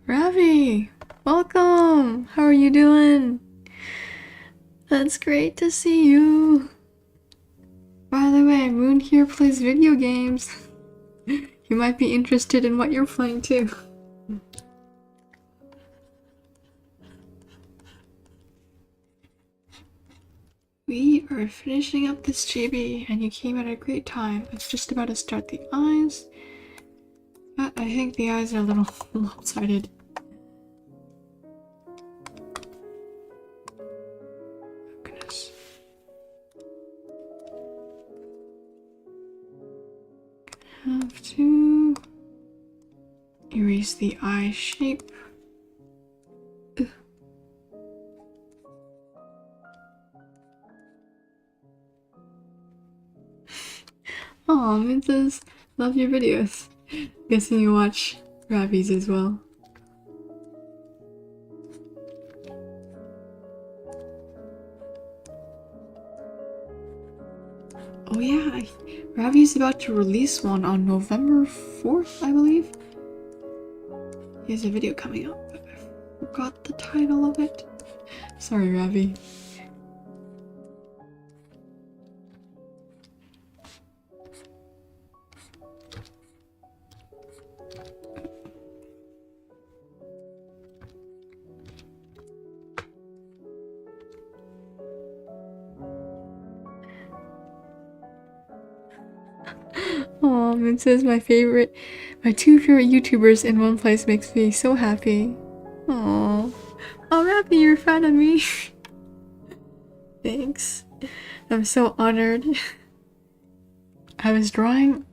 Ravi! Welcome! How are you doing? That's great to see you! By the way, Moon here plays video games. You might be interested in what you're playing too. We are finishing up this chibi, and you came at a great time. It's just about to start the eyes. But I think the eyes are a little lopsided. Goodness. Have to erase the eye shape. Aw, Minces, love your videos. Guessing you watch Ravi's as well. Oh yeah, Ravi's about to release one on November 4th, I believe. He has a video coming out, but I forgot the title of it. Sorry, Ravi. Aw, Mint says my two favorite YouTubers in one place makes me so happy. Aw. I'm happy you're a fan of me. Thanks. I'm so honored. I was drawing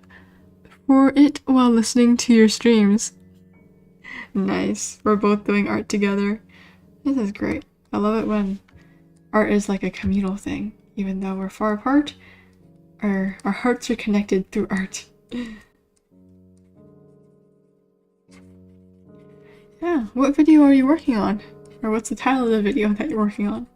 for it while listening to your streams. Nice. We're both doing art together. This is great. I love it when art is like a communal thing. Even though we're far apart, our hearts are connected through art. Yeah, what video are you working on? Or what's the title of the video that you're working on?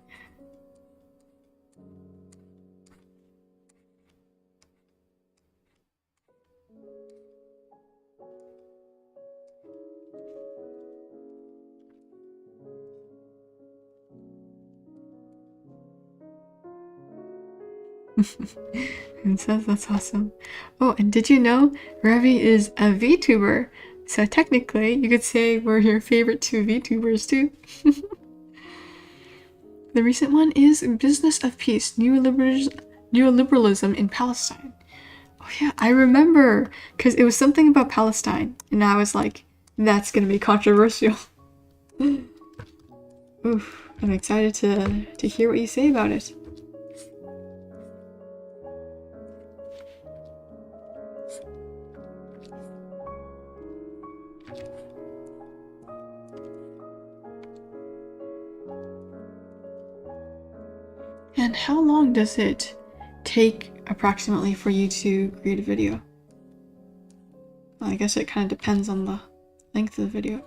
And says that's awesome. Oh, and did you know Ravi is a VTuber? So technically, you could say we're your favorite two VTubers too. The recent one is Business of Peace, Neoliberalism in Palestine. Oh yeah, I remember, because it was something about Palestine, and I was like, that's gonna be controversial. Oof, I'm excited to hear what you say about it. And how long does it take approximately for you to create a video? Well, I guess it kind of depends on the length of the video.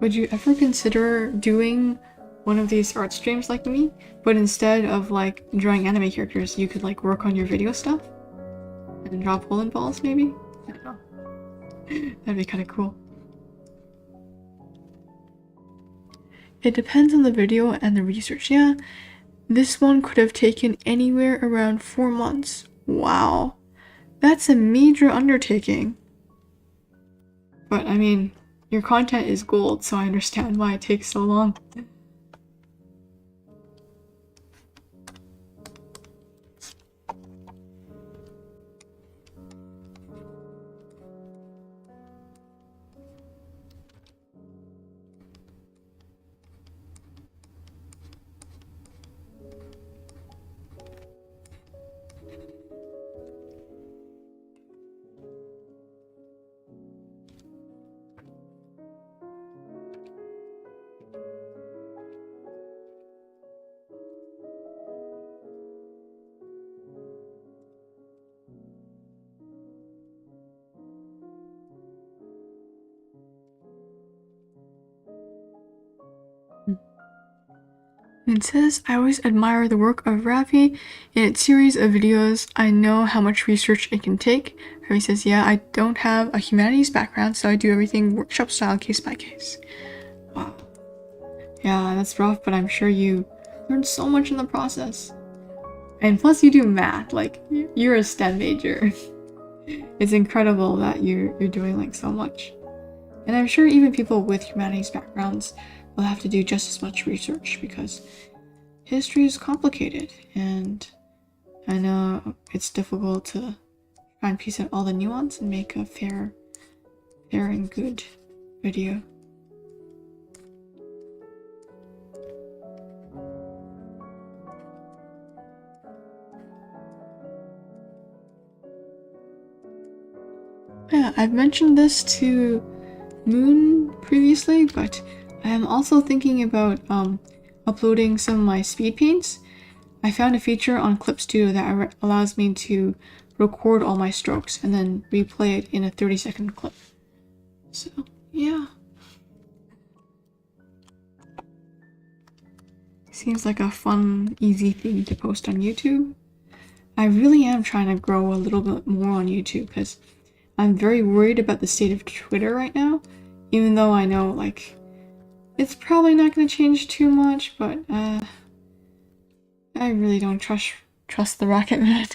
Would you ever consider doing one of these art streams like me, but instead of like drawing anime characters, you could like work on your video stuff and draw Poland balls maybe? I don't know. That'd be kind of cool. It depends on the video and the research. Yeah, this one could have taken anywhere around 4 months. Wow, that's a major undertaking. But I mean, your content is gold, so I understand why it takes so long. It says, I always admire the work of Ravi in its series of videos. I know how much research it can take. Ravi says, yeah, I don't have a humanities background, so I do everything workshop style, case by case. Wow. Yeah, that's rough, but I'm sure you learned so much in the process. And plus you do math, like, you're a STEM major. It's incredible that you're doing like so much. And I'm sure even people with humanities backgrounds will have to do just as much research because history is complicated and I know it's difficult to try and piece out all the nuance and make a fair and good video. Yeah, I've mentioned this to Moon previously, but I am also thinking about uploading some of my speed paints. I found a feature on Clip Studio that allows me to record all my strokes and then replay it in a 30-second clip. So, yeah. Seems like a fun, easy thing to post on YouTube. I really am trying to grow a little bit more on YouTube because I'm very worried about the state of Twitter right now, even though I know, like, it's probably not going to change too much, but I really don't trust the Rocket Man.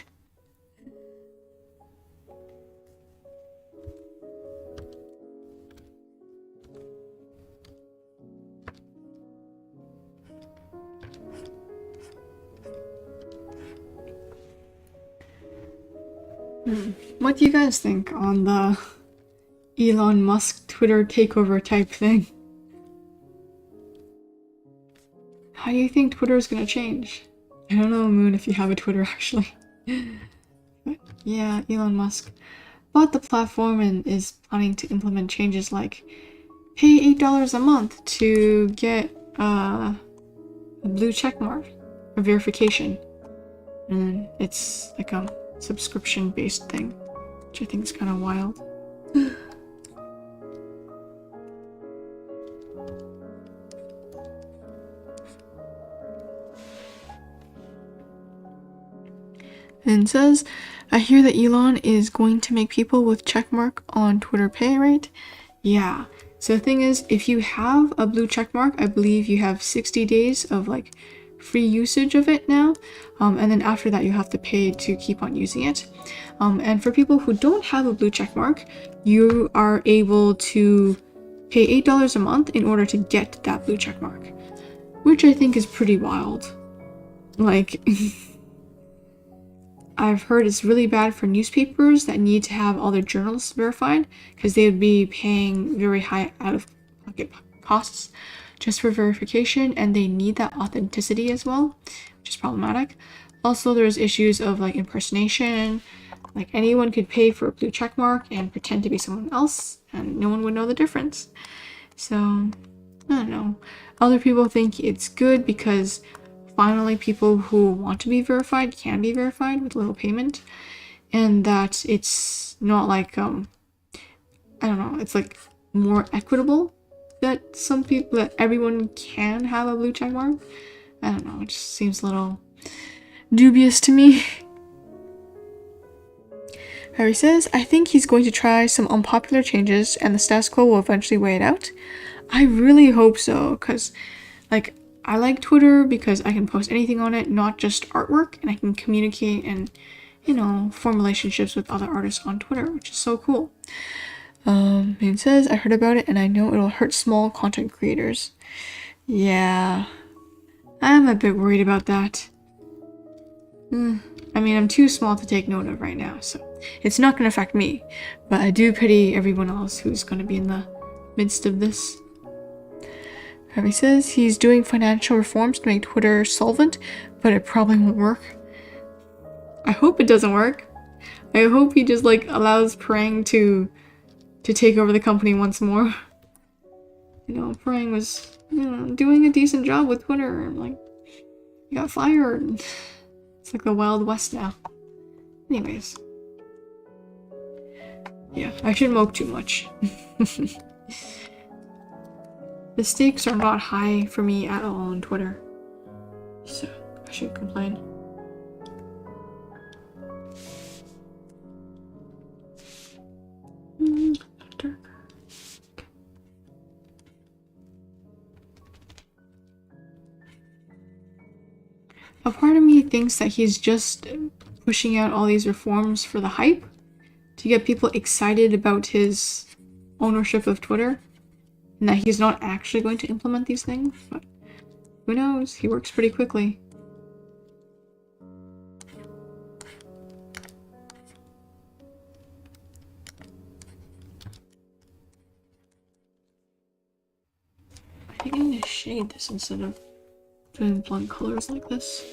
What do you guys think on the Elon Musk Twitter takeover type thing? How do you think Twitter is gonna change? I don't know, Moon, if you have a Twitter actually. But yeah, Elon Musk bought the platform and is planning to implement changes like pay $8 a month to get a blue check mark, a verification. And it's like a subscription-based thing, which I think is kind of wild. And it says, I hear that Elon is going to make people with checkmark on Twitter pay rate. Yeah, So the thing is, if you have a blue check mark, I believe you have 60 days of like free usage of it now, and then after that you have to pay to keep on using it. And for people who don't have a blue check mark, you are able to pay $8 a month in order to get that blue check mark, which I think is pretty wild. Like, I've heard it's really bad for newspapers that need to have all their journals verified, because they would be paying very high out-of-pocket costs just for verification, and they need that authenticity as well, which is problematic. Also, there's issues of like impersonation. Like, anyone could pay for a blue check mark and pretend to be someone else, and no one would know the difference. So, I don't know. Other people think it's good because finally people who want to be verified can be verified with little payment, and that it's not like I don't know, it's like more equitable that some people, that everyone can have a blue check mark. I don't know, it just seems a little dubious to me. Harry says, I think he's going to try some unpopular changes and the status quo will eventually weigh it out. I really hope so, because like, I like Twitter because I can post anything on it, not just artwork, and I can communicate and, you know, form relationships with other artists on Twitter, which is so cool. It says, I heard about it and I know it'll hurt small content creators. Yeah, I'm a bit worried about that. I mean, I'm too small to take note of right now, so it's not going to affect me, but I do pity everyone else who's going to be in the midst of this. Harvey says he's doing financial reforms to make Twitter solvent, but it probably won't work. I hope it doesn't work. I hope he just like allows Prang to take over the company once more. You know, Prang was, you know, doing a decent job with Twitter, and like, he got fired. It's like the Wild West now. Anyways. Yeah, I shouldn't mope too much. The stakes are not high for me at all on Twitter, so I shouldn't complain. A part of me thinks that he's just pushing out all these reforms for the hype, to get people excited about his ownership of Twitter, and that he's not actually going to implement these things, but who knows, he works pretty quickly. I think I'm going to shade this instead of doing blunt colors like this.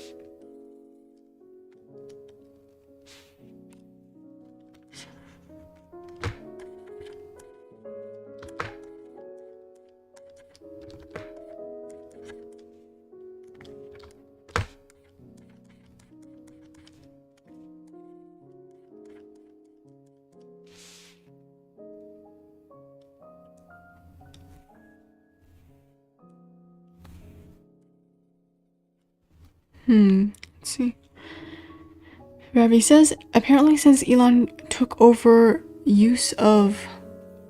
Let's see. Ravi says, apparently since Elon took over use of,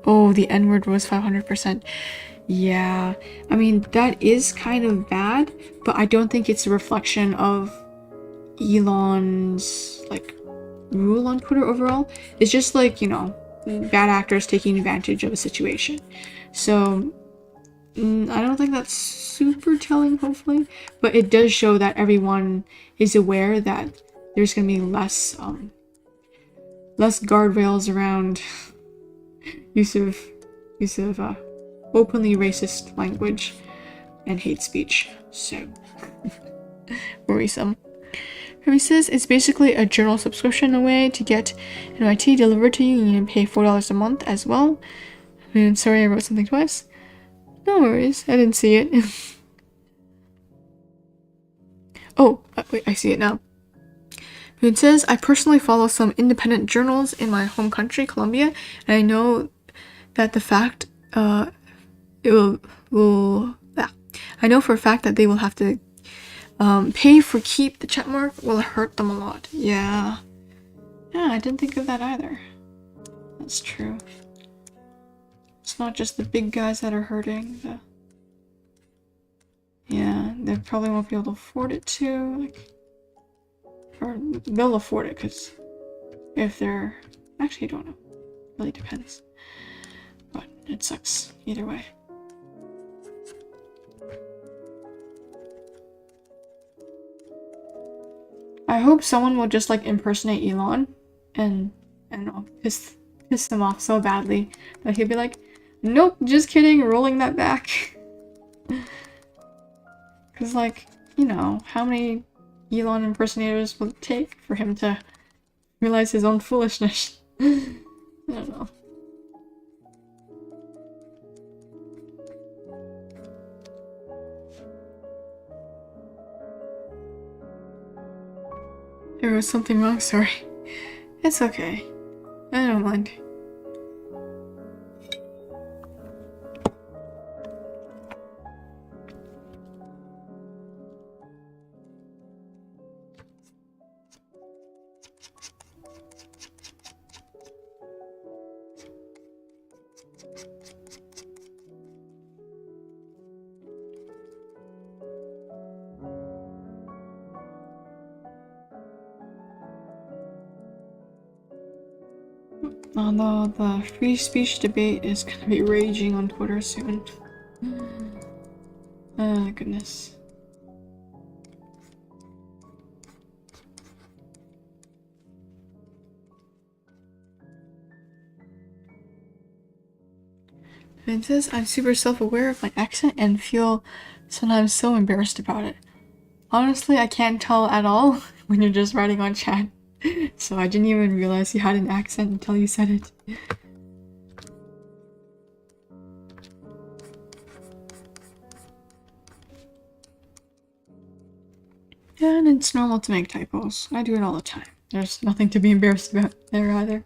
oh, the N-word was 500%. Yeah, I mean, that is kind of bad, but I don't think it's a reflection of Elon's, like, rule on Twitter overall. It's just like, you know, bad actors taking advantage of a situation. So, I don't think that's super telling, hopefully, but it does show that everyone is aware that there's gonna be less guardrails around use of openly racist language and hate speech. So worrisome. He says it's basically a journal subscription, a way to get NYT delivered to you. You need to pay $4 a month as well. I mean, sorry, I wrote something twice. No worries, I didn't see it. Oh, wait, I see it now. It says, I personally follow some independent journals in my home country, Colombia, and I know that the fact, I know for a fact that they will have to pay for keep the check mark will hurt them a lot. Yeah, I didn't think of that either. That's true. It's not just the big guys that are hurting. Yeah, they probably won't be able to afford it too. Like, or they'll afford it because if they're... Actually, I don't know. Really depends. But it sucks either way. I hope someone will just like impersonate Elon and I don't know, piss him off so badly that he'll be like, nope, just kidding, rolling that back. Cause like, you know, how many Elon impersonators will it take for him to realize his own foolishness? I don't know. There was something wrong, sorry. It's okay. I don't mind. Although the free speech debate is gonna be raging on Twitter soon. Oh goodness. It says I'm super self-aware of my accent and feel sometimes so embarrassed about it. Honestly, I can't tell at all when you're just writing on chat. So I didn't even realize you had an accent until you said it. And it's normal to make typos. I do it all the time. There's nothing to be embarrassed about there either.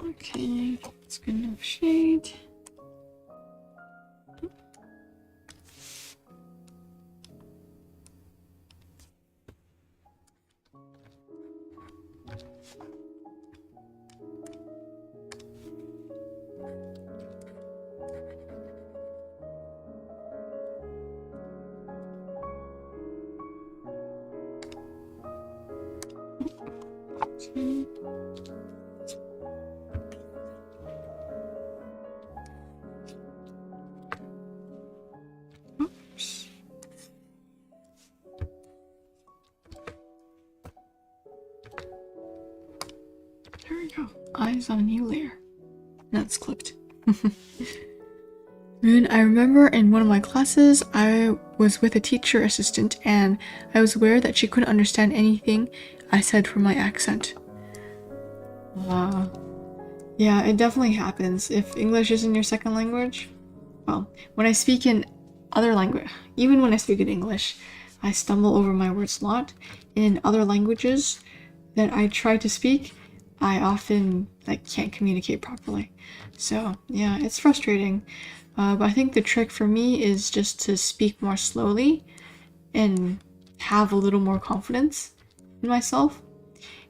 Okay, that's good enough shade. Okay. Oops. There we go. Eyes on a new layer. That's clipped. And I remember in one of my classes, I was with a teacher assistant and I was aware that she couldn't understand anything I said for my accent. Yeah, it definitely happens. If English isn't your second language, well, when I speak in other language, even when I speak in English, I stumble over my words a lot. In other languages that I try to speak, I often can't communicate properly. So yeah, it's frustrating. But I think the trick for me is just to speak more slowly and have a little more confidence in myself.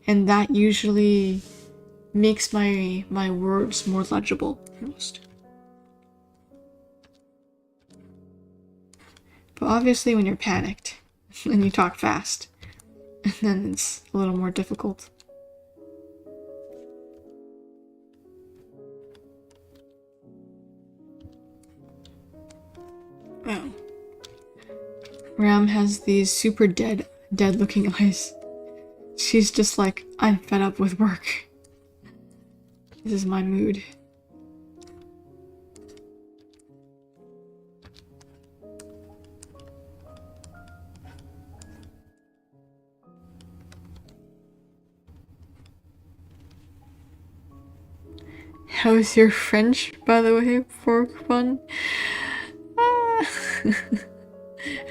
And that usually makes my words more legible almost. But obviously when you're panicked and you talk fast, then it's a little more difficult. Wow. Ram has these super dead looking eyes. She's just like, I'm fed up with work. This is my mood. How's your French, by the way, for fun?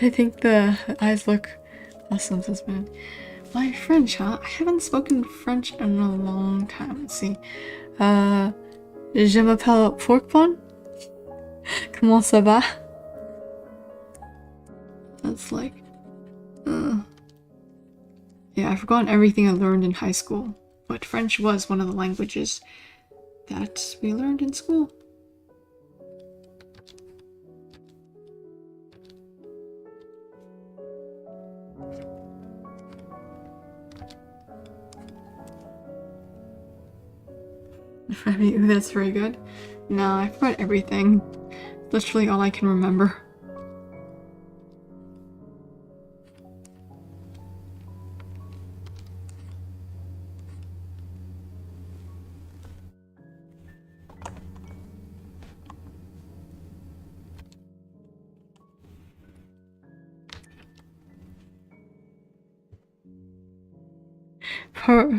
I think the eyes look awesome, says man. My French, huh? I haven't spoken French in a long time. Let's see. Je m'appelle Forkbon. Comment ça va? That's like... Yeah, I've forgotten everything I learned in high school. But French was one of the languages that we learned in school. Ooh, that's very good. No, I forgot everything. Literally all I can remember.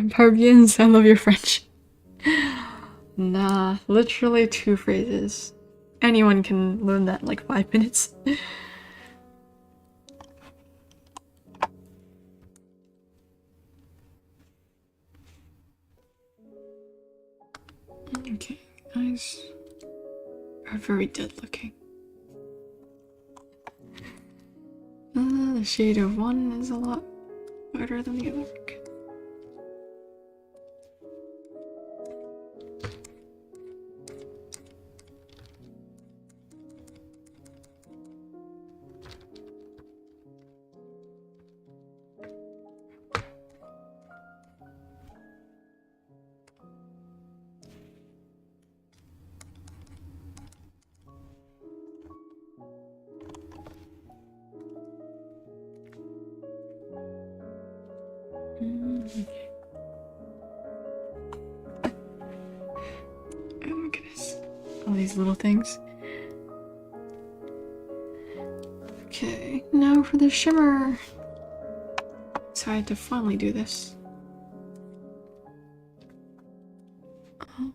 Parbiens, I love your French. Nah, literally 2 phrases. Anyone can learn that in like 5 minutes. Okay, eyes are very dead looking. The shade of one is a lot better than the other. Oh my goodness. All these little things. Okay, now for the shimmer. Excited to finally do this. Oh.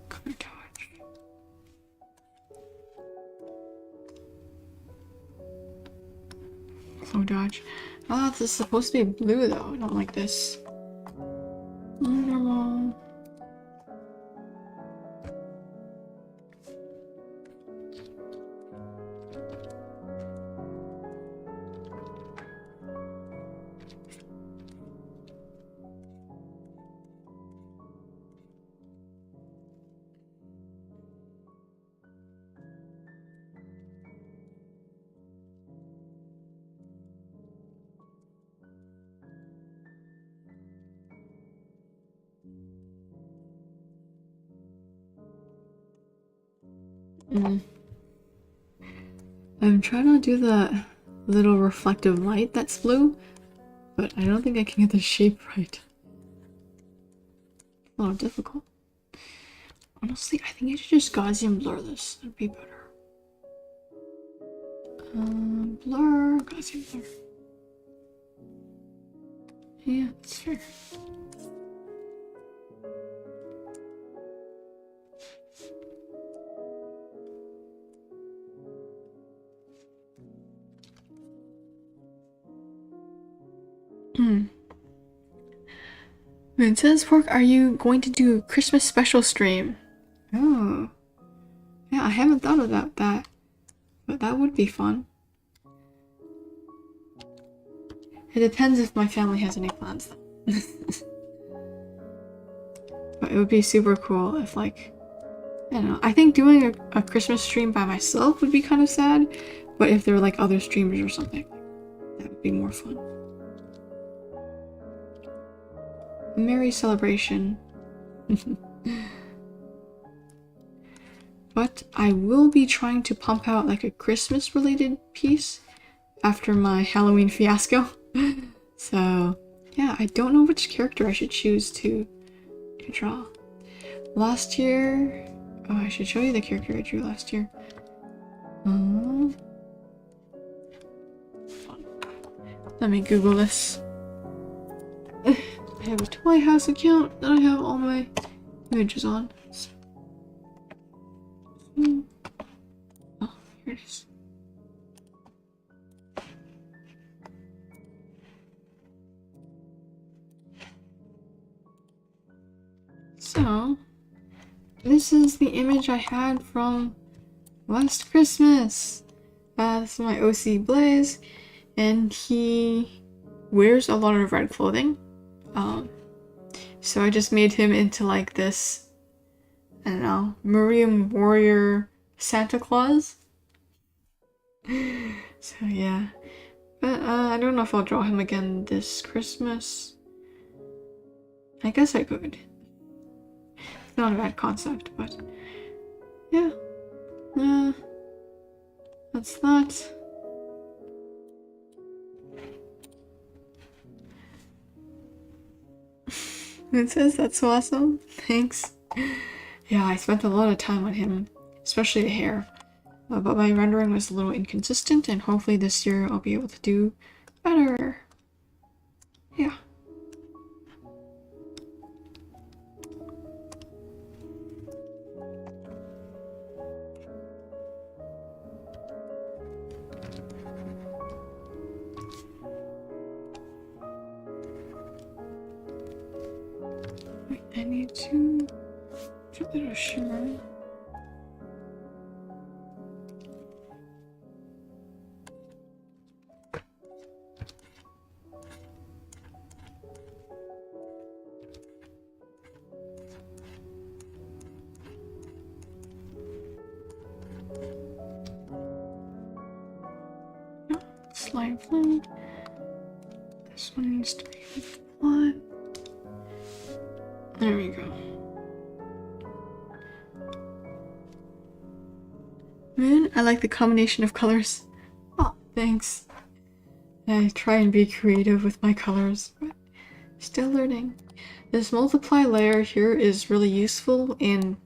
Color dodge. Flow dodge. Oh, this is supposed to be blue though. I don't like this. Normal. I'm trying to do the little reflective light that's blue, but I don't think I can get the shape right. It's a little difficult. Honestly, I think I should just Gaussian blur this. That'd be better. Blur, Gaussian blur. Yeah, that's fair. Moon says, Pork, are you going to do a Christmas special stream? Oh. Yeah, I haven't thought about that. But that would be fun. It depends if my family has any plans. But it would be super cool if, like, I don't know. I think doing a Christmas stream by myself would be kind of sad. But if there were, like, other streamers or something, that would be more fun. A merry celebration. But I will be trying to pump out like a Christmas related piece after my Halloween fiasco. So yeah, I don't know which character I should choose to draw. Last year, oh, I should show you the character I drew last year. Let me Google this. I have a Toy House account that I have all my images on. Oh, here it is. So, this is the image I had from last Christmas. This is my OC Blaze, and he wears a lot of red clothing. So I just made him into like this, I don't know, Marine Warrior Santa Claus. So yeah. But I don't know if I'll draw him again this Christmas. I guess I could. It's not a bad concept, but yeah. That's that. It says that's awesome. Thanks. Yeah, I spent a lot of time on him, especially the hair. But my rendering was a little inconsistent, and hopefully this year I'll be able to do better. Yeah. Wait, I need to put a little shimmer. Slightly. This one needs to be flat. There we go. Man, I like the combination of colors. Oh, thanks. I try and be creative with my colors, but still learning. This multiply layer here is really useful in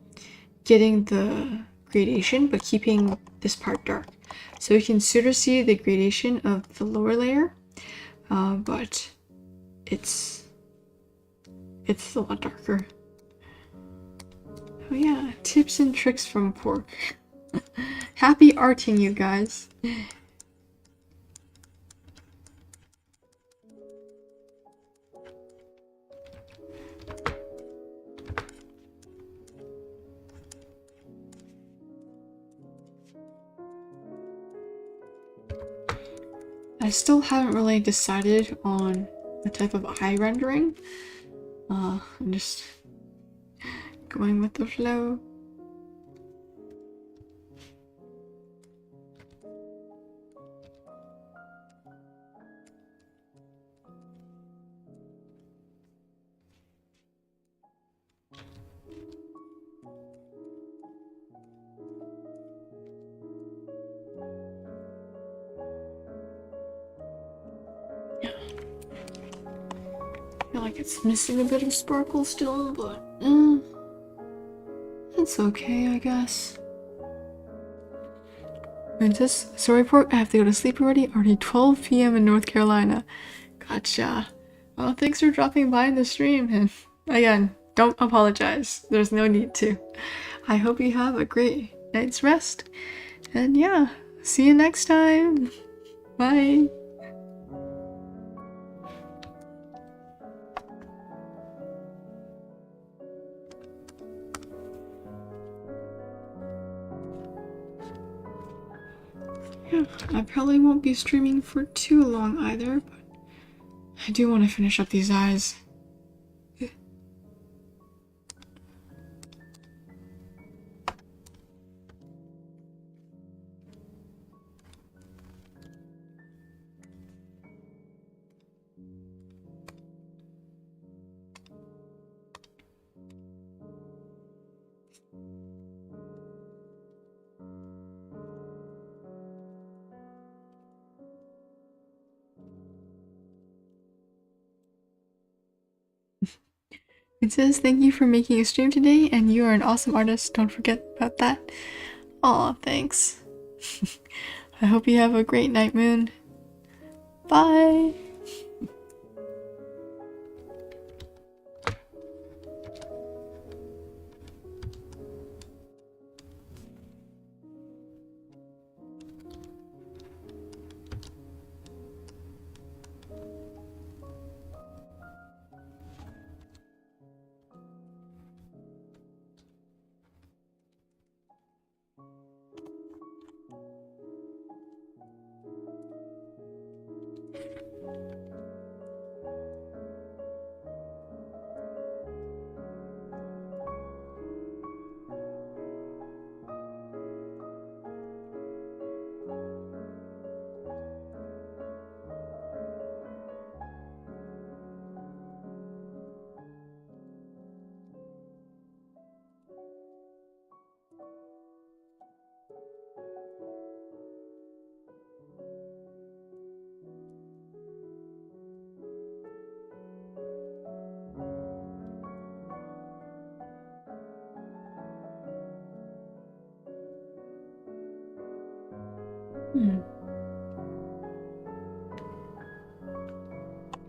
getting the gradation, but keeping this part dark. So you can sort of see the gradation of the lower layer, but it's a lot darker. Oh yeah, tips and tricks from Pork. Happy arting, you guys. I still haven't really decided on the type of eye rendering. I'm just going with the flow. I feel like it's missing a bit of sparkle still, but it's okay, I guess. Princess, sorry Pork, I have to go to sleep already 12 p.m. in North Carolina. Gotcha. Well, thanks for dropping by in the stream, and again, don't apologize. There's no need to. I hope you have a great night's rest, and yeah, see you next time. Bye. Yeah, I probably won't be streaming for too long either, but I do want to finish up these eyes. It says, thank you for making a stream today, and you are an awesome artist. Don't forget about that. Aw, thanks. I hope you have a great night, Moon. Bye!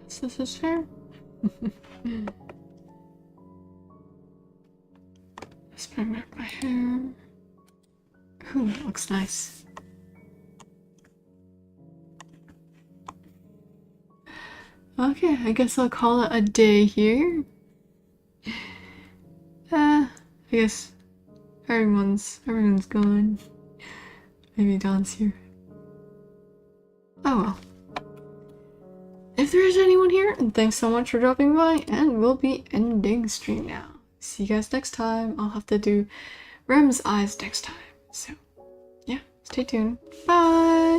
Guess this is fair. Just bring back my hair. Ooh, that looks nice. Okay, I guess I'll call it a day here. I guess everyone's gone. Maybe Dawn's here. Oh well. If there is anyone here, thanks so much for dropping by, and we'll be ending stream now. See you guys next time. I'll have to do Rem's eyes next time. So, yeah, stay tuned. Bye!